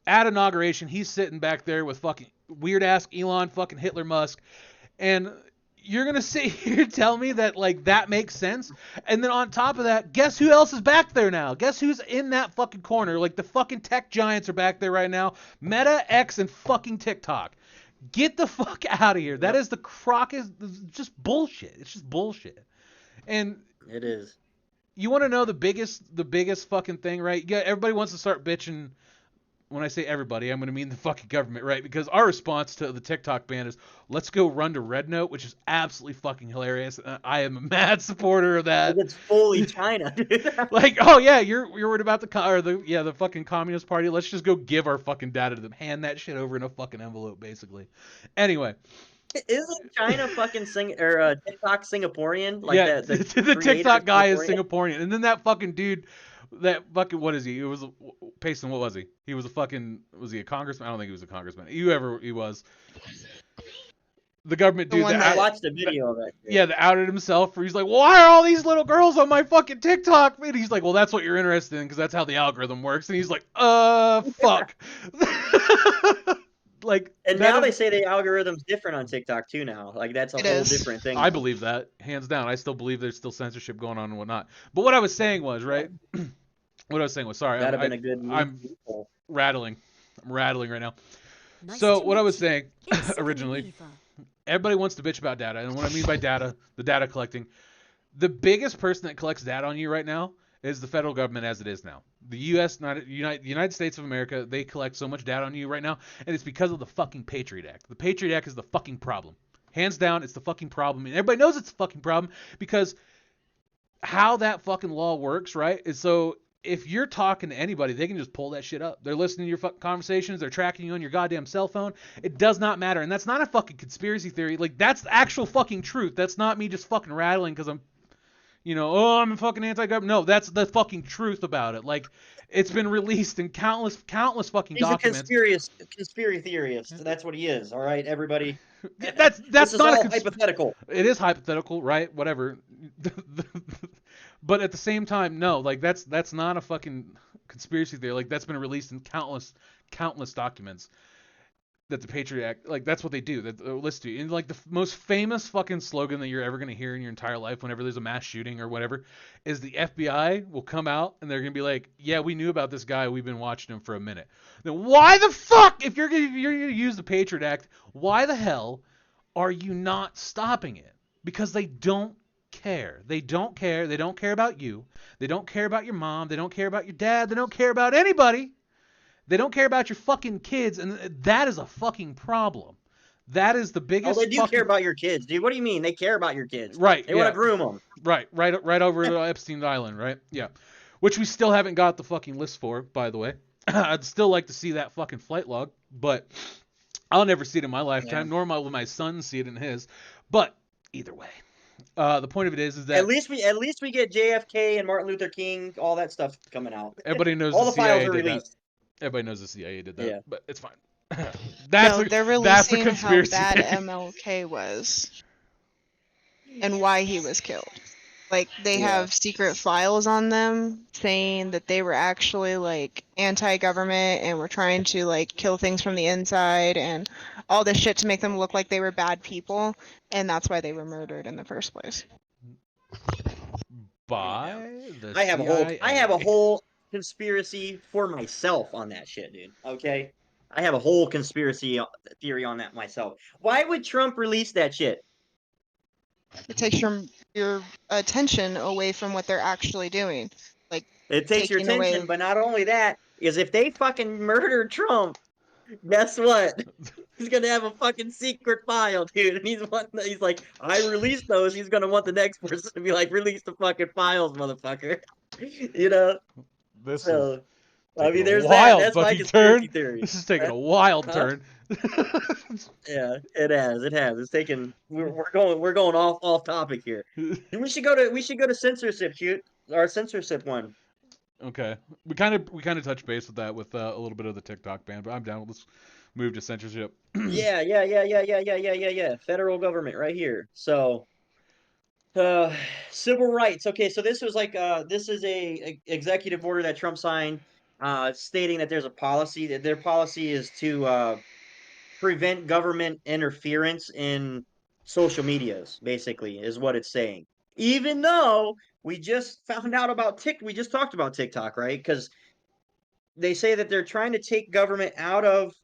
at Inauguration, he's sitting back there with fucking weird-ass Elon fucking Hitler Musk. And you're going to sit here and tell me that, like, that makes sense? And then on top of that, guess who else is back there now? Guess who's in that fucking corner? Like, the fucking tech giants are back there right now. Meta, X, and fucking TikTok. Get the fuck out of here. That is the crock is just bullshit. It's just bullshit. And It is. you want to know the biggest fucking thing, right? Yeah, everybody wants to start bitching. When I say everybody, I'm going to mean the fucking government, right? Because our response to the TikTok ban is, let's go run to Red Note, which is absolutely fucking hilarious. I am a mad supporter of that. It's fully China, dude. Like, oh yeah, you're worried about the fucking Communist Party. Let's just go give our fucking data to them. Hand that shit over in a fucking envelope, basically. Anyway, Isn't China fucking TikTok Singaporean? Like yeah, the the creator TikTok guy is Singaporean? Singaporean, and then that fucking dude, that fucking what is he? It was Payson. What was he? He was he a congressman? I don't think he was a congressman. Whoever he was, the government The dude one that that- I watched a video of it. yeah, that outed himself. Where he's like, why are all these little girls on my fucking TikTok? And he's like, well, that's what you're interested in because that's how the algorithm works. And he's like, fuck. Like, And that now they is- say the algorithm's different on TikTok too now. Like that's a It whole is. different thing. I believe that, hands down. I still believe there's still censorship going on and whatnot. But what I was saying was, right? What I was saying was, sorry, That'd have been a good I'm loophole. rattling. I'm rattling right now. Nice So to what I meet was you. saying It's Sigourney originally, Weaver. everybody wants to bitch about data, and what I mean by data, the data collecting. The biggest person that collects data on you right now is the federal government as it is now. The United States of America, they collect so much data on you right now, and it's because of the fucking Patriot Act. The Patriot Act is the fucking problem. Hands down, it's the fucking problem. And everybody knows it's the fucking problem because how that fucking law works, right, is so if you're talking to anybody, they can just pull that shit up. They're listening to your fucking conversations. They're tracking you on your goddamn cell phone. It does not matter. And that's not a fucking conspiracy theory. Like, that's the actual fucking truth. That's not me just fucking rattling because I'm, I'm a fucking anti-government. No, that's the fucking truth about it. Like, it's been released in countless fucking He's documents. a conspiracy theorist. That's what he is. All right, everybody. That's This is not all hypothetical. It is hypothetical, right? Whatever. But at the same time, no, like that's not a fucking conspiracy theory. Like that's been released in countless documents. That the Patriot Act, like that's what they do. That let's do. And like the most famous fucking slogan that you're ever gonna hear in your entire life, whenever there's a mass shooting or whatever, is the FBI will come out and they're gonna be like, "Yeah, we knew about this guy. We've been watching him for a minute." Then why the fuck, if you're gonna use the Patriot Act, why the hell are you not stopping it? Because they don't care. They don't care. They don't care about you. They don't care about your mom. They don't care about your dad. They don't care about anybody. They don't care about your fucking kids, and that is a fucking problem. That is the Oh, biggest. they do fucking... care about your kids, dude. What do you mean? They care about your kids. Right. They want to groom them. Right over to Epstein Island, right? Yeah. Which we still haven't got the fucking list for, by the way. I'd still like to see that fucking flight log, but I'll never see it in my lifetime, nor will my son see it in his. But either way, the point of it is that At least we get JFK and Martin Luther King, all that stuff coming out. everybody knows all the the files CIA are did that. released. Everybody knows the CIA did that, Yeah. but it's fine. No, that's they're a releasing how conspiracy bad theory. MLK was and why he was killed. Like they Yeah. have secret files on them saying that they were actually like anti-government and were trying to like kill things from the inside and all this shit to make them look like they were bad people, and that's why they were murdered in the first place. By the I have a CIA. whole conspiracy for myself on that shit, dude. Okay? I have a whole conspiracy theory on that myself. Why would Trump release that shit? It takes your attention away from what they're actually doing. Like It takes your taking away- attention, but not only that, is if they fucking murder Trump, guess what? He's gonna have a fucking secret file, dude. And he's like, I released those. He's gonna want the next person to be like, release the fucking files, motherfucker. You know? This So, is I taking mean, a there's wild that. That's my fucking conspiracy turn. theory. This is taking a wild Huh? turn. Yeah, it has. It has. It's taken. We're going off topic here. We should go to censorship. Shoot our censorship one. Okay, we kind of touched base with that with a little bit of the TikTok ban, but I'm down. Let's move to censorship. Yeah. Federal government right here. So, civil rights. Okay, so this was like this is a executive order that Trump signed, stating that there's a policy that their policy is to prevent government interference in social medias. Basically, is what it's saying. Even though we just found out about we just talked about TikTok, right? Because they say that they're trying to take government out of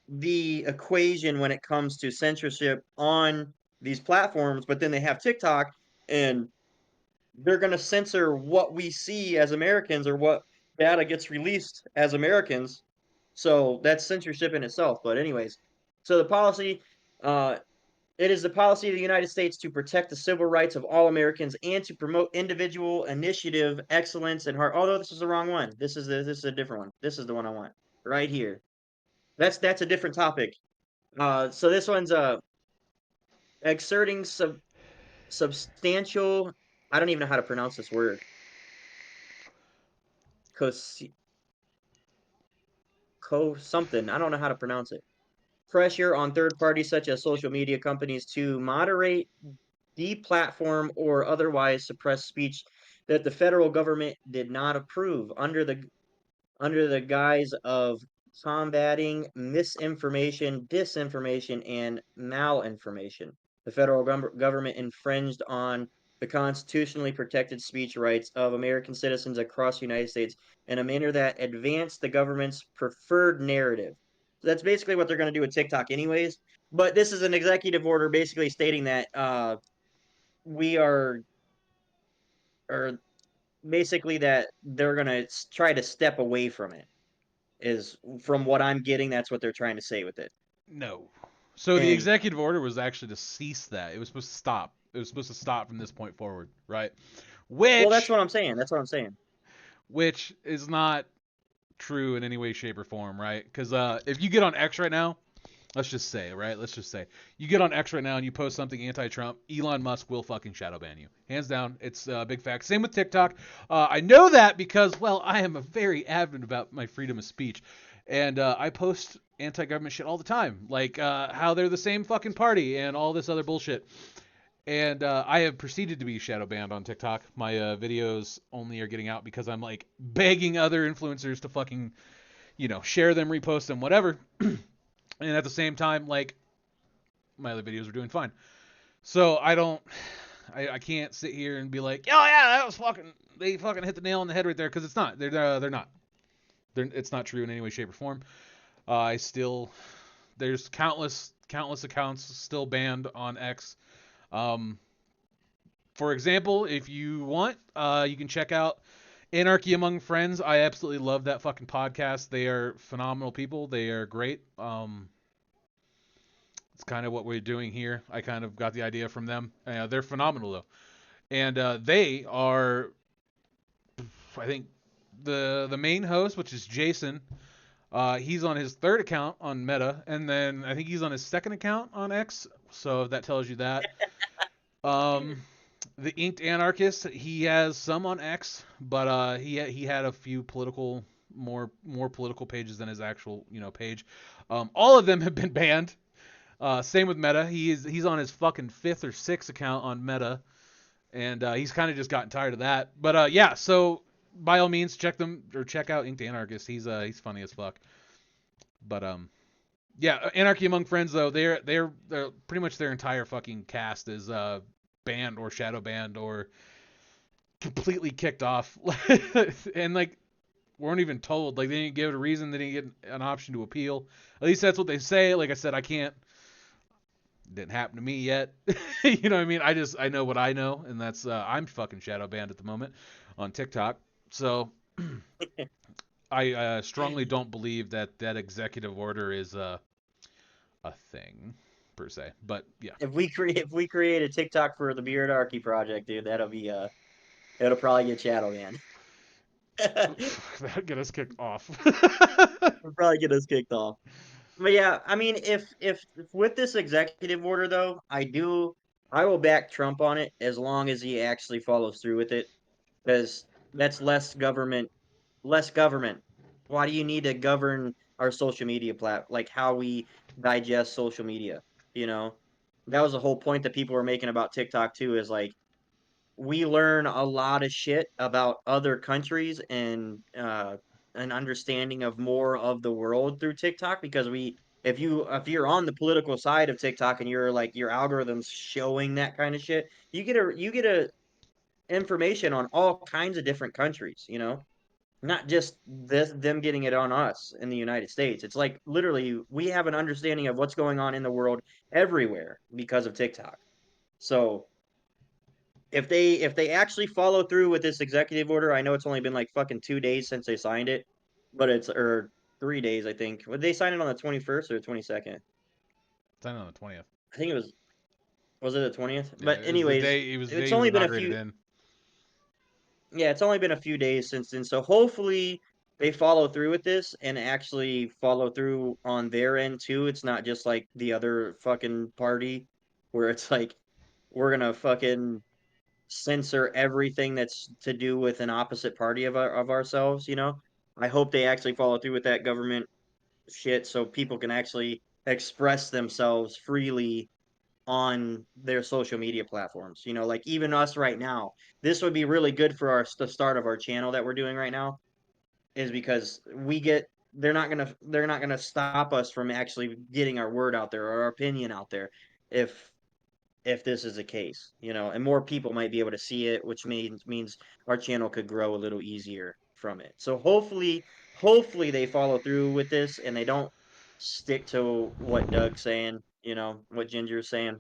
the equation when it comes to censorship on these platforms, but then they have TikTok, and they're going to censor what we see as Americans or what data gets released as Americans. So that's censorship in itself. But anyways, so the policy, uh, it is the policy of the United States to protect the civil rights of all Americans and to promote individual initiative, excellence, and heart. Although this is the wrong one. This is a different one. This is the one I want right here. That's a different topic. So this one's exerting substantial. I don't even know how to pronounce this word. Cos co something. I don't know how to pronounce it. Pressure on third parties such as social media companies to moderate, deplatform, or otherwise suppress speech that the federal government did not approve under the guise of combating misinformation, disinformation, and malinformation. The federal government infringed on the constitutionally protected speech rights of American citizens across the United States in a manner that advanced the government's preferred narrative. So that's basically what they're going to do with TikTok, anyways. But this is an executive order basically stating that we or basically that they're going to try to step away from it is from what I'm getting. That's what they're trying to say with it. No. So the And executive order was actually to cease that. It was supposed to stop. It was supposed to stop from this point forward, right? well, that's Which what I'm saying. That's what I'm saying. which is not true in any way, shape, or form, right? Because if you get on X right now, let's just say you get on X right now and you post something anti-Trump, Elon Musk will fucking shadow ban you, hands down. It's a big fact. Same with TikTok. I know that because, well, I am a very avid about my freedom of speech, and I post anti-government shit all the time, like how they're the same fucking party and all this other bullshit. And I have proceeded to be shadow banned on TikTok. My videos only are getting out because I'm like begging other influencers to fucking, share them, repost them, whatever. And at the same time, like, my other videos are doing fine. So I can't sit here and be like, oh yeah, that was they fucking hit the nail on the head right there, because it's not. They're not. It's not true in any way, shape, or form. There's countless accounts still banned on X. For example, if you want, you can check out Anarchy Among Friends. I absolutely love that fucking podcast. They are phenomenal people. They are great. It's kind of what we're doing here. I kind of got the idea from them. They're phenomenal though, and they are, I think, the main host, which is Jason. He's on his third account on Meta, and then I think he's on his second account on X. So that tells you that. The Inked Anarchist, he has some on X, but he had a few more political pages than his actual page. All of them have been banned. Same with Meta. He's on his fucking fifth or sixth account on Meta, and he's kind of just gotten tired of that. But yeah, so by all means, check out Inked Anarchist. He's funny as fuck. But yeah, Anarchy Among Friends though, they're pretty much their entire fucking cast is banned or shadow banned or completely kicked off, and like weren't even told. Like they didn't give it a reason. They didn't get an option to appeal. At least that's what they say. Like I said, I can't. Didn't happen to me yet. You know what I mean? I know what I know, and that's I'm fucking shadow banned at the moment on TikTok. So I strongly don't believe that executive order is a thing per se. But yeah, If we create a TikTok for the Beardarchy project, dude, it'll probably get shadow banned. that'll get us kicked off. It'll probably get us kicked off. But yeah, I mean, if with this executive order though, I will back Trump on it as long as he actually follows through with it, because that's less government. Less government. Why do you need to govern our social media like how we digest social media? You know, that was the whole point that people were making about TikTok too. Is like we learn a lot of shit about other countries and an understanding of more of the world through TikTok, because if you're on the political side of TikTok and you're like your algorithms showing that kind of shit, you get a information on all kinds of different countries, not just them getting it on us in the United States. It's like literally we have an understanding of what's going on in the world everywhere because of TikTok. So if they actually follow through with this executive order, I know it's only been like fucking 2 days since they signed it, but it's or 3 days I think. Would they sign it on the 21st or the 22nd? Signed on the 20th. I think it was it the 20th? Yeah, But anyways, it was the day it's he was only been a inaugurated few. in. Yeah, it's only been a few days since then. So hopefully they follow through with this and actually follow through on their end too. It's not just like the other fucking party where it's like we're gonna fucking censor everything that's to do with an opposite party of ourselves, you know? I hope they actually follow through with that government shit so people can actually express themselves freely on their social media platforms. You know, like even us right now, this would be really good for the start of our channel that we're doing right now, is because they're not gonna stop us from actually getting our word out there or our opinion out there if this is the case, you know, and more people might be able to see it, which means our channel could grow a little easier from it. So hopefully they follow through with this and they don't stick to what Doug's saying, you know, what Ginger's saying.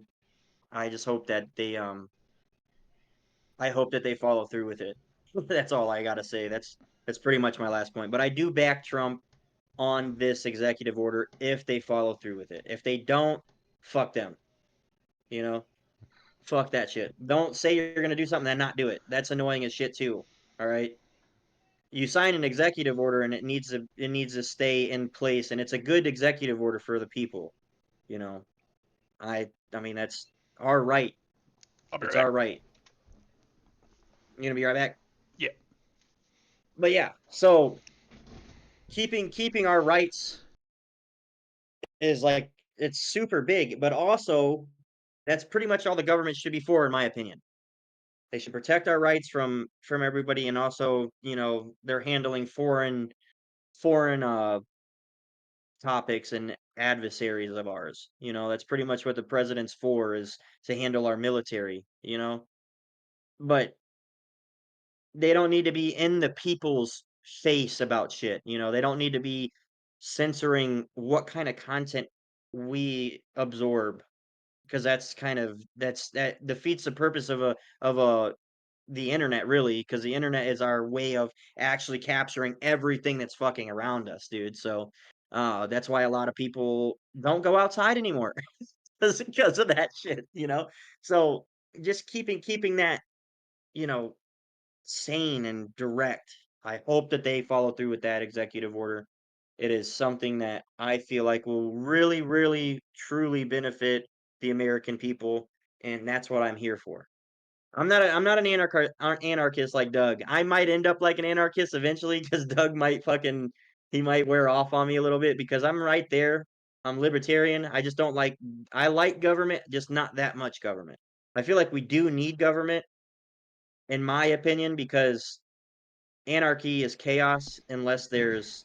I just hope that they follow through with it. That's all I gotta say. That's pretty much my last point. But I do back Trump on this executive order if they follow through with it. If they don't, fuck them. You know, fuck that shit. Don't say you're gonna do something and not do it. That's annoying as shit too. All right. You sign an executive order and it needs to stay in place, and it's a good executive order for the people. You know, I mean that's our right. I'll be It's right back. our right. You gonna be right back? Yeah. But yeah, so keeping our rights is like it's super big, but also that's pretty much all the government should be for, in my opinion. They should protect our rights from everybody, and also, you know, they're handling foreign topics and adversaries of ours. You know, that's pretty much what the president's for, is to handle our military, you know? But they don't need to be in the people's face about shit, you know? They don't need to be censoring what kind of content we absorb, because that defeats the purpose of the internet, really, because the internet is our way of actually capturing everything that's fucking around us, dude. So that's why a lot of people don't go outside anymore because of that shit, you know. So just keeping that, you know, sane and direct. I hope that they follow through with that executive order. It is something that I feel like will really, really, truly benefit the American people, and that's what I'm here for. I'm not an anarchist like Doug. I might end up like an anarchist eventually because Doug might fucking he might wear off on me a little bit because I'm right there. I'm libertarian. I just don't like I like government, just not that much government. I feel like we do need government, in my opinion, because anarchy is chaos unless there's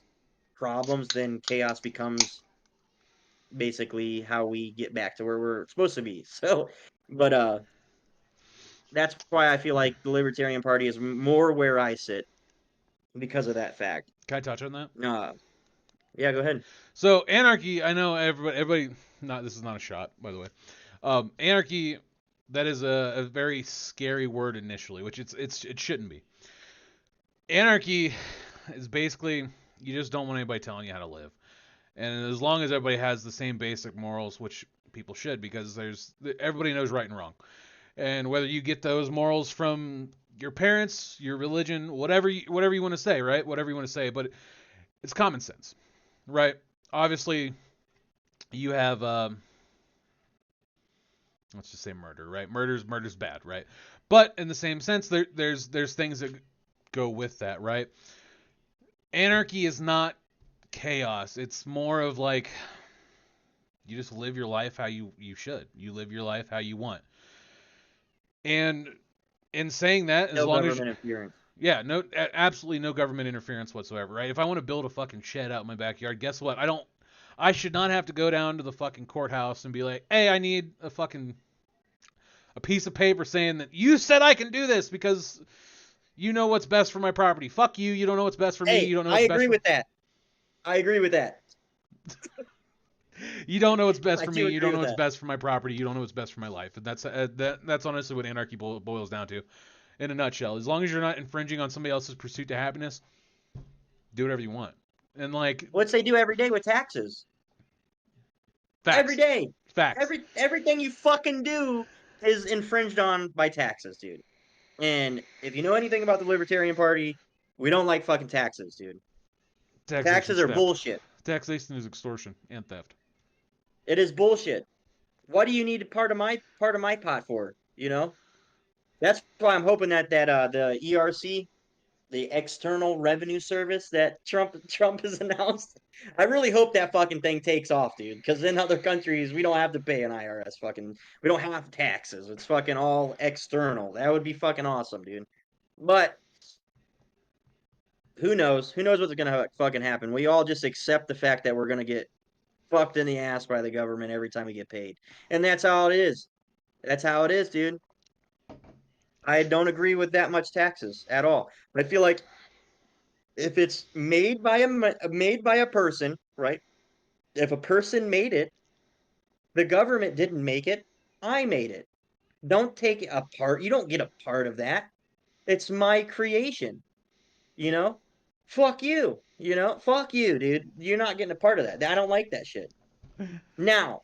problems, then chaos becomes basically how we get back to where we're supposed to be. So, but that's why I feel like the Libertarian Party is more where I sit because of that fact. Can I touch on that? Uh, yeah, go ahead. So anarchy, I know everybody. Not this is not a shot, by the way. Anarchy, that is a very scary word initially, which it shouldn't be. Anarchy is basically you just don't want anybody telling you how to live, and as long as everybody has the same basic morals, which people should, because everybody knows right and wrong, and whether you get those morals from your parents, your religion, whatever you want to say, right? Whatever you want to say, but it's common sense, right? Obviously, you have let's just say murder, right? Murder's bad, right? But in the same sense, there's things that go with that, right? Anarchy is not chaos. It's more of like you just live your life how you should. You live your life how you want. And in saying that, as No long as government interference. yeah, absolutely no government interference whatsoever, right? If I want to build a fucking shed out in my backyard, guess what? I should not have to go down to the fucking courthouse and be like, "Hey, I need a piece of paper saying that you said I can do this because you know what's best for my property. Fuck you. You don't know what's best for me. Hey, You don't know I what's best agree for." with that. I agree with that. You don't know what's best I for do me. You agree don't know with what's that. best for my property. You don't know what's best for my life. And that's honestly what anarchy boils down to, in a nutshell. As long as you're not infringing on somebody else's pursuit to happiness, do whatever you want. And like What's they do every day with taxes? Every facts, day. facts. Everything you fucking do is infringed on by taxes, dude. And if you know anything about the Libertarian Party, we don't like fucking taxes, dude. Taxes Taxation's are theft. bullshit. Taxation is extortion and theft. It is bullshit. What do you need part of my pot for? That's why I'm hoping that the ERC, the External Revenue Service that Trump has announced. I really hope that fucking thing takes off, dude. Because in other countries, we don't have to pay an IRS. We don't have taxes. It's fucking all external. That would be fucking awesome, dude. But who knows? Who knows what's gonna fucking happen? We all just accept the fact that we're gonna get fucked in the ass by the government every time we get paid, and that's how it is. That's how it is, dude. I don't agree with that much taxes at all. I feel like if it's made by a person, right? If a person made it, the government didn't make it. I made it. Don't take it apart. You don't get a part of that. It's my creation. You know, fuck you. Fuck you, dude. You're not getting a part of that. I don't like that shit. Now,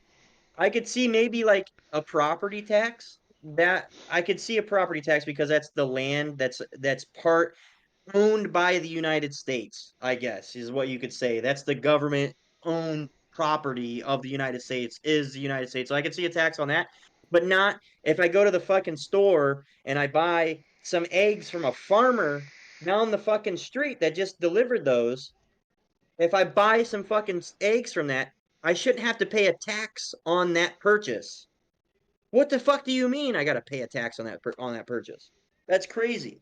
I could see maybe like a property tax. That I could see a property tax because that's the land that's part owned by the United States, I guess, is what you could say. That's the government owned property of the United States is the United States. So I could see a tax on that, but not if I go to the fucking store and I buy some eggs from a farmer down the fucking street that just delivered those. If I buy some fucking eggs from that, I shouldn't have to pay a tax on that purchase. What the fuck do you mean I got to pay a tax on that purchase? That's crazy.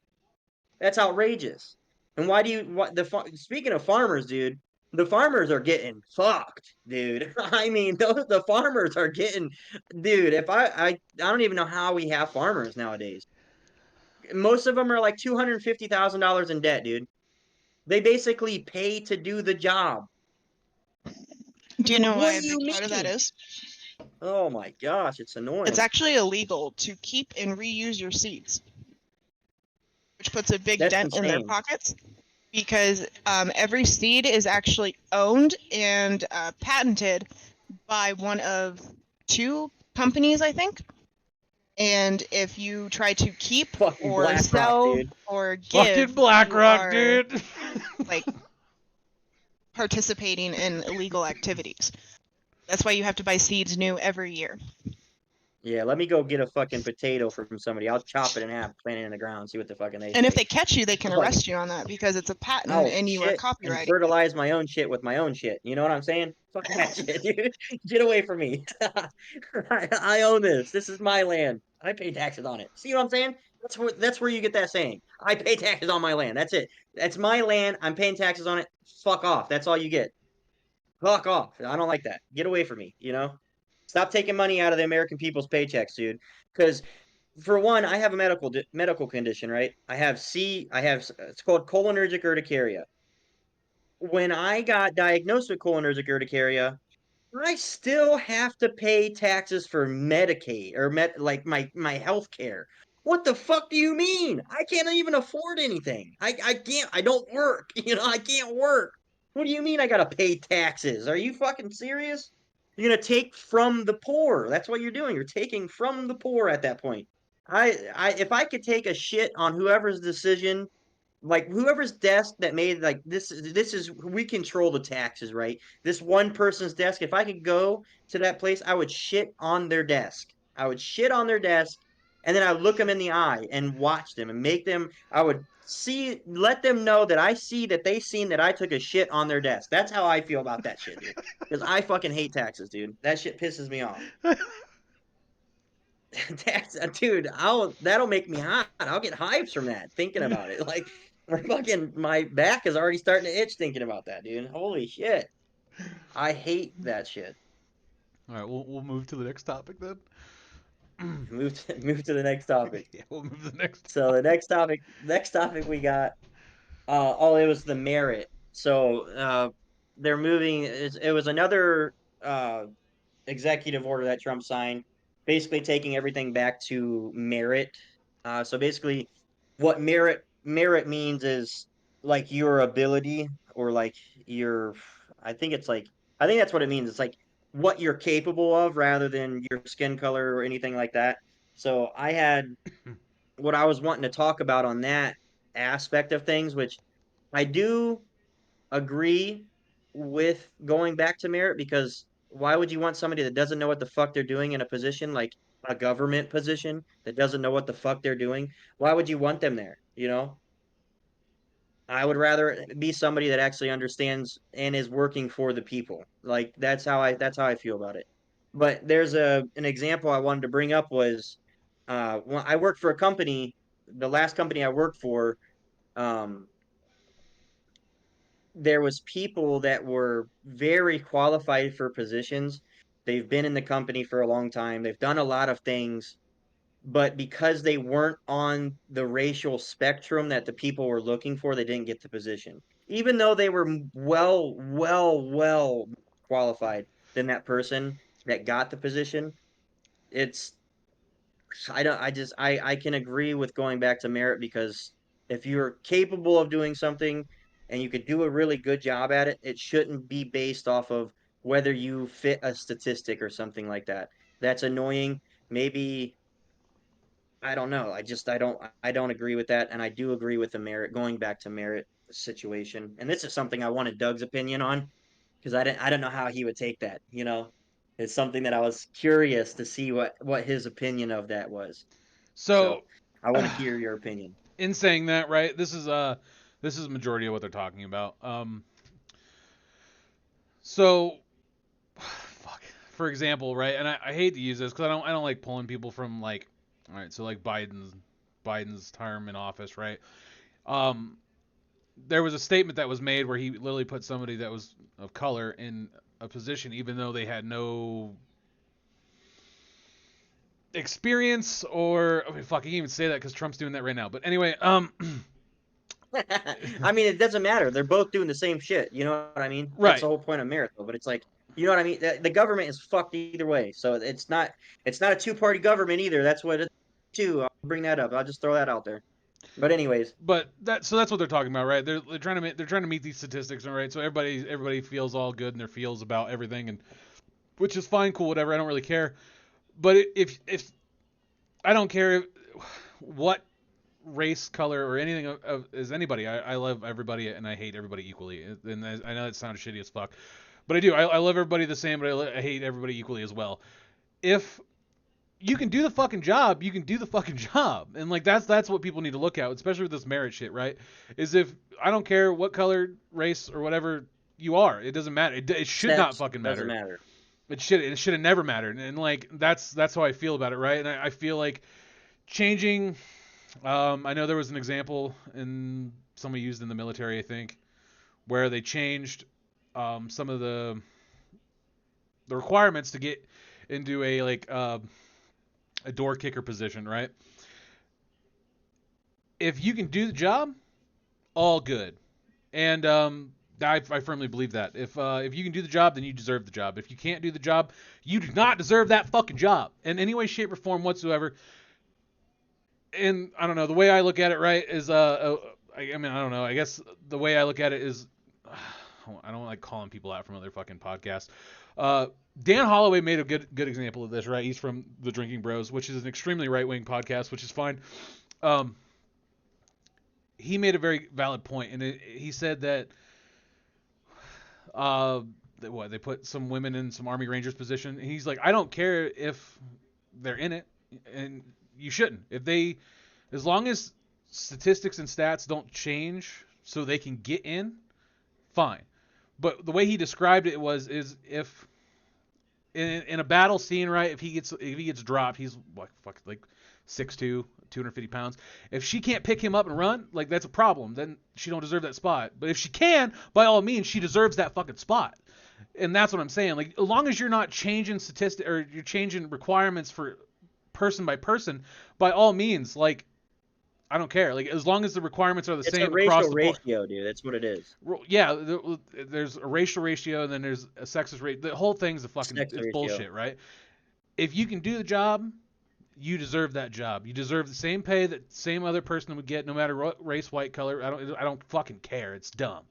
That's outrageous. And why do you what speaking of farmers, dude, the farmers are getting fucked, dude. I mean, the farmers are getting dude, if I don't even know how we have farmers nowadays. Most of them are like $250,000 in debt, dude. They basically pay to do the job. Do you know What why do a you big part of that mean? is? Oh my gosh, it's It's annoying. actually illegal to keep and reuse your seeds, which puts a big That's dent in their insane. pockets because every seed is actually owned and patented by one of two companies, I think. And if you try to keep Fucking or BlackRock, sell dude. or Fucking give, you BlackRock, are dude. like participating in illegal activities. That's why you have to buy seeds new every year. Yeah, let me go get a fucking potato from somebody. I'll chop it in half, plant it in the ground, see what the fucking they And if say. they catch you, they can Like, arrest you on that because it's a patent oh and you are shit, and copyrighting it. fertilize my own shit with my own shit. You know what I'm saying? Fuck that shit, dude. Get away from me. I own this. This is my land. I pay taxes on it. See what I'm saying? That's where you get that saying. I pay taxes on my land. That's it. That's my land. I'm paying taxes on it. Fuck off. That's all you get. Fuck off. I don't like that. Get away from me. Stop taking money out of the American people's paychecks, dude. Because for one, I have a medical condition, right? It's called cholinergic urticaria. When I got diagnosed with cholinergic urticaria, I still have to pay taxes for Medicaid or like my health care. What the fuck do you mean? I can't even afford anything. I can't. I don't work. I can't work. What do you mean I gotta pay taxes? Are you fucking serious? You're gonna take from the poor. That's what you're doing. You're taking from the poor at that point. If I could take a shit on whoever's decision, like whoever's desk that made like this is we control the taxes, right? This one person's desk, if I could go to that place, I would shit on their desk. I would shit on their desk, and then I would look them in the eye and watch them and make them I would see let them know that I see that they seen that I took a shit on their desk. That's how I feel about that shit, dude. Because I fucking hate taxes, dude. That shit pisses me off. Dude, that'll make me hot. I'll get hives from that thinking about it. Like my back is already starting to itch thinking about that, dude. Holy shit. I hate that shit. All right, we'll move to the next topic then. Move to the next topic. Yeah, we'll move to the next So the next topic we got it was the merit. So they're moving it was another uh, executive order that Trump signed, basically taking everything back to merit. So basically, what merit means is like your ability or like your. I think it's like I think that's what it means. It's like what you're capable of rather than your skin color or anything like that. So I had what I was wanting to talk about on that aspect of things, which I do agree with going back to merit because why would you want somebody that doesn't know what the fuck they're doing in a position like a government position that doesn't know what the fuck they're doing? Why would you want them there? You know, I would rather be somebody that actually understands and is working for the people. Like that's how I feel about it. But there's an example I wanted to bring up was when I worked for a company, the last company I worked for, um, there was people that were very qualified for positions. They've been in the company for a long time. They've done a lot of things, but because they weren't on the racial spectrum that the people were looking for, they didn't get the position. Even though they were well qualified than that person that got the position. It's I don't I just I can agree with going back to merit because if you're capable of doing something and you could do a really good job at it, it shouldn't be based off of whether you fit a statistic or something like that. That's annoying. Maybe I don't know. I don't agree with that and I do agree with the merit going back to merit situation. And this is something I wanted Doug's opinion on because I don't know how he would take that, you know. It's something that I was curious to see what his opinion of that was. So So, I want to hear your opinion. in saying that, right, this is the majority of what they're talking about. So, fuck. For example, right, and I hate to use this because I don't like pulling people from like, all right, so like Biden's term in office, right? Um, there was a statement that was made where he literally put somebody that was of color in a position even though they had no experience or I mean, fuck, I can't even say that because Trump's doing that right now. But anyway, I mean, it doesn't matter. They're both doing the same shit. You know what I mean? That's right. the whole point of merit, though. But it's like, you know what I mean? The government is fucked either way. So it's not a two-party government either. That's what it's too. I'll bring that up. I'll just throw that out there. But anyways, But that's what they're talking about, right? They're trying to meet these statistics, right? So everybody feels all good in their feels about everything, and which is fine, cool, whatever. I don't really care. But if I don't care what race, color, or anything is anybody. I love everybody and I hate everybody equally. And I know that sounds shitty as fuck, but I do. I love everybody the same, but I hate everybody equally as well. If you can do the fucking job, you can do the fucking job. And like that's what people need to look at, especially with this merit shit, right? Is if I don't care what color, race, or whatever you are, it doesn't matter. It should not sex fucking doesn't matter. matter. It should have never mattered. And like that's how I feel about it, right? And I feel like changing. I know there was an example in somebody used in the military, I think, where they changed some of the requirements to get into a door kicker position, right? If you can do the job, all good. And I firmly believe that. If you can do the job, then you deserve the job. If you can't do the job, you do not deserve that fucking job in any way, shape, or form whatsoever. And I don't know. The way I look at it, right, is I mean, I don't know. I guess the way I look at it is, I don't like calling people out from other fucking podcasts. Dan Holloway made a good example of this, right? He's from the Drinking Bros, which is an extremely right wing podcast, which is fine. He made a very valid point, and he said that they put some women in some Army Rangers position, and he's like, I don't care if they're in it, and you shouldn't. As long as statistics and stats don't change so they can get in, fine. But the way he described it is if in a battle scene, right? If he gets dropped, he's like 6'2", 250 pounds. If she can't pick him up and run, like that's a problem. Then she don't deserve that spot. But if she can, by all means, she deserves that fucking spot. And that's what I'm saying. Like as long as you're not changing statistics or you're changing requirements for person by person, by all means, like I don't care. Like as long as the requirements are the It's a same across racial the board. ratio, dude. That's what it is. Yeah, there's a racial ratio and then there's a sexist ratio. The whole thing's Sex it's ratio. bullshit, right? If you can do the job, you deserve that job. You deserve the same pay that same other person would get, no matter what race, white, color. I don't fucking care. It's dumb.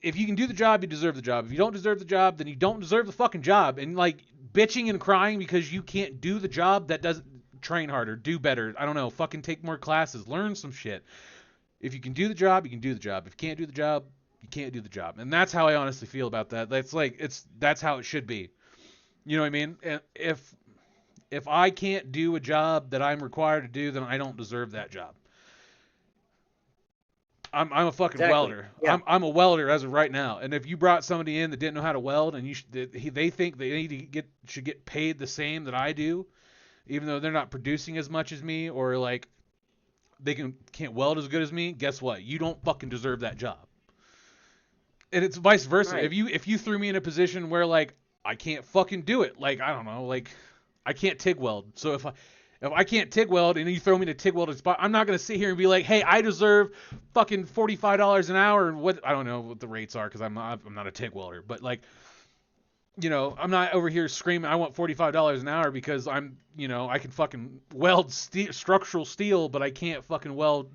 If you can do the job, you deserve the job. If you don't deserve the job, then you don't deserve the fucking job. And like bitching and crying because you can't do the job, that doesn't train harder, do better. I don't know, fucking take more classes, learn some shit. If you can do the job, you can do the job. If you can't do the job, you can't do the job. And that's how I honestly feel about that. That's how it should be. You know what I mean? And if I can't do a job that I'm required to do, then I don't deserve that job. I'm a fucking Exactly. welder. Yeah. I'm a welder as of right now. And if you brought somebody in that didn't know how to weld, and they think they should get paid the same that I do, even though they're not producing as much as me, or like they can't weld as good as me, guess what? You don't fucking deserve that job. And it's vice versa. Right. If you threw me in a position where like I can't fucking do it, like I don't know, like I can't TIG weld. So if I can't TIG weld and you throw me in a TIG welded spot, I'm not gonna sit here and be like, hey, I deserve fucking $45 an hour. And what I don't know what the rates are because I'm not a TIG welder, but like, you know, I'm not over here screaming I want $45 an hour because I'm, you know, I can fucking weld structural steel, but I can't fucking weld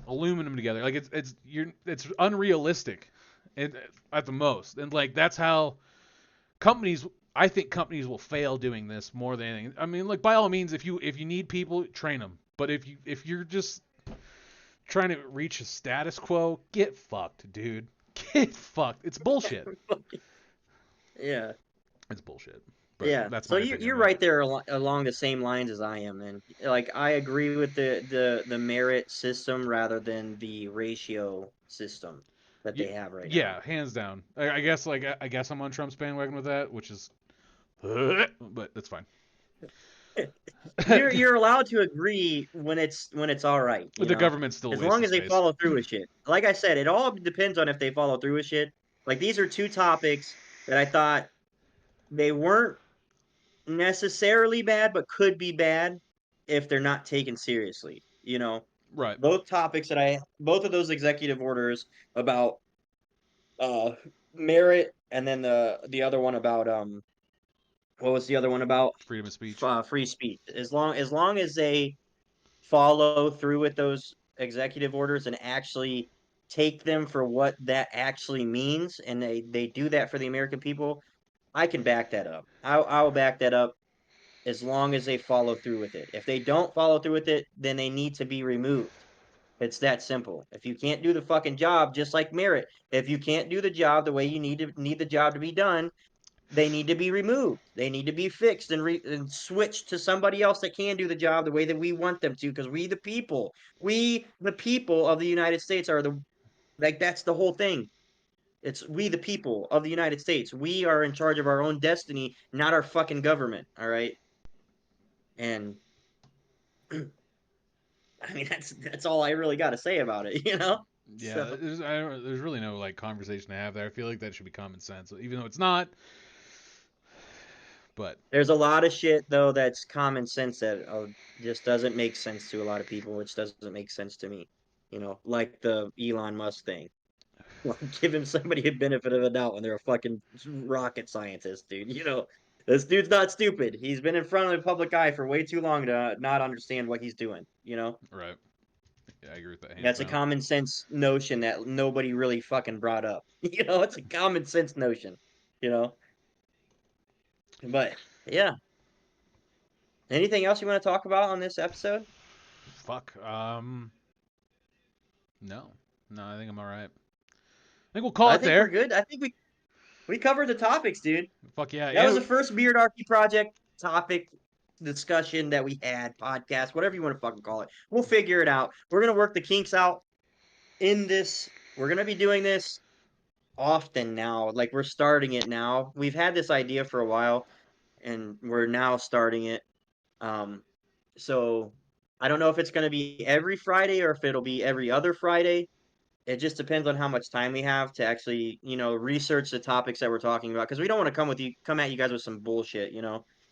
aluminum together. Like it's unrealistic, at the most. And like that's how I think companies will fail doing this more than anything. I mean, like by all means, if you need people, train them. But if you're just trying to reach a status quo, get fucked, dude. Get fucked. It's bullshit. Yeah. It's bullshit. But Yeah. that's So my opinion you're on that. right there along the same lines as I am, then. Like I agree with the merit system rather than the ratio system that they have right now. Yeah, hands down. I guess I guess I'm on Trump's bandwagon with that, which is, but that's fine. You're allowed to agree when it's all right, you The know? government's still As wasting long as they space. follow through with shit. Like I said, it all depends on if they follow through with shit. Like these are two topics that I thought they weren't necessarily bad, but could be bad if they're not taken seriously. You know, Right. both of those executive orders about uh merit, and then the other one about what was the other one about? Freedom of speech. Free speech. As long as they follow through with those executive orders and actually take them for what that actually means, and they do that for the American people, I can back that up. I'll back that up as long as they follow through with it. If they don't follow through with it, then they need to be removed. It's that simple. If you can't do the fucking job, just like merit, if you can't do the job the way you need the job to be done, they need to be removed. They need to be fixed and switched to somebody else that can do the job the way that we want them to. Because we the people of the United States are that's the whole thing. It's we the people of the United States. We are in charge of our own destiny, not our fucking government. All right, and I mean that's all I really got to say about it. You know. Yeah, So there's really no like conversation to have there. I feel like that should be common sense, even though it's not. But there's a lot of shit though that's common sense that just doesn't make sense to a lot of people, which doesn't make sense to me. You know, like the Elon Musk thing. Giving somebody a benefit of the doubt when they're a fucking rocket scientist, dude. You know, this dude's not stupid. He's been in front of the public eye for way too long to not understand what he's doing. You know, right, yeah, I agree with that. Hands that's a down. common sense notion that nobody really fucking brought up. You know, it's a common sense notion. You know, but yeah. Anything else you want to talk about on this episode? Fuck. No, no, I think I'm all right. I think we'll call I it think we're there. good. I think we covered the topics, dude. Fuck yeah, That was yeah. the first Beardarchy project topic discussion that we had, podcast, whatever you want to fucking call it. We'll figure it out. We're gonna work the kinks out in this. We're gonna be doing this often now. Like we're starting it now. We've had this idea for a while, and we're now starting it. Um, so I don't know if it's gonna be every Friday or if it'll be every other Friday. It just depends on how much time we have to actually, research the topics that we're talking about. Because we don't want to come at you guys with some bullshit.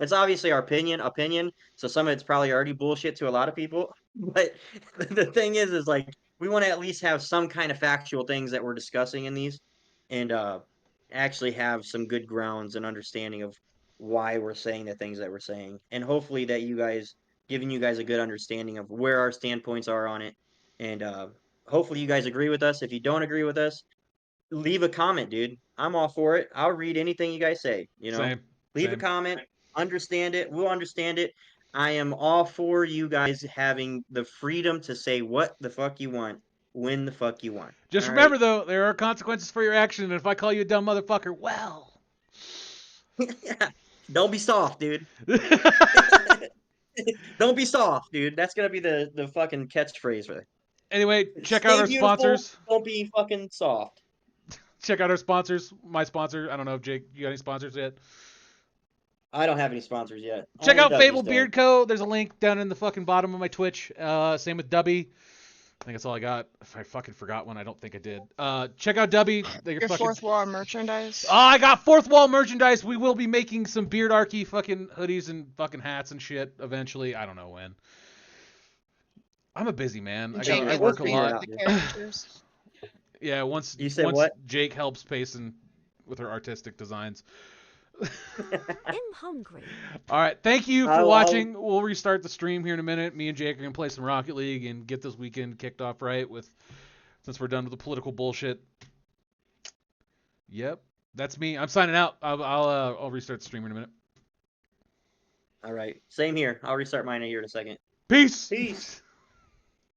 It's obviously our opinion. So some of it's probably already bullshit to a lot of people. But the thing is like we want to at least have some kind of factual things that we're discussing in these, and actually have some good grounds and understanding of why we're saying the things that we're saying, and hopefully that giving you guys a good understanding of where our standpoints are on it, and hopefully you guys agree with us. If you don't agree with us, leave a comment, dude. I'm all for it. I'll read anything you guys say. Same. Leave a Same. comment. Understand it. We'll understand it. I am all for you guys having the freedom to say what the fuck you want, when the fuck you want. Just All right. remember, though, there are consequences for your action, and if I call you a dumb motherfucker, well. Don't be soft, dude. Don't be soft, dude. That's gonna be the fucking catchphrase for it. Anyway, check out Stay our beautiful. sponsors. Don't be fucking soft. Check out our sponsors. My sponsor. I don't know if Jake, you got any sponsors yet? I don't have any sponsors yet. Check Only out Dougie's Fable does. Beard Co. There's a link down in the fucking bottom of my Twitch. Same with Dubby. I think that's all I got. If I fucking forgot one, I don't think I did. Check out Dubby. Your fourth wall merchandise. Oh, I got fourth wall merchandise. We will be making some Beardarchy fucking hoodies and fucking hats and shit eventually. I don't know when. I'm a busy man. I work a lot. Yeah, once Jake helps Payson with her artistic designs. I'm hungry. All right, thank you for watching. We'll restart the stream here in a minute. Me and Jake are gonna play some Rocket League and get this weekend kicked off right since we're done with the political bullshit. Yep, that's me. I'm signing out. I'll restart the stream in a minute. All right, same here. I'll restart mine here in a second. Peace. Peace.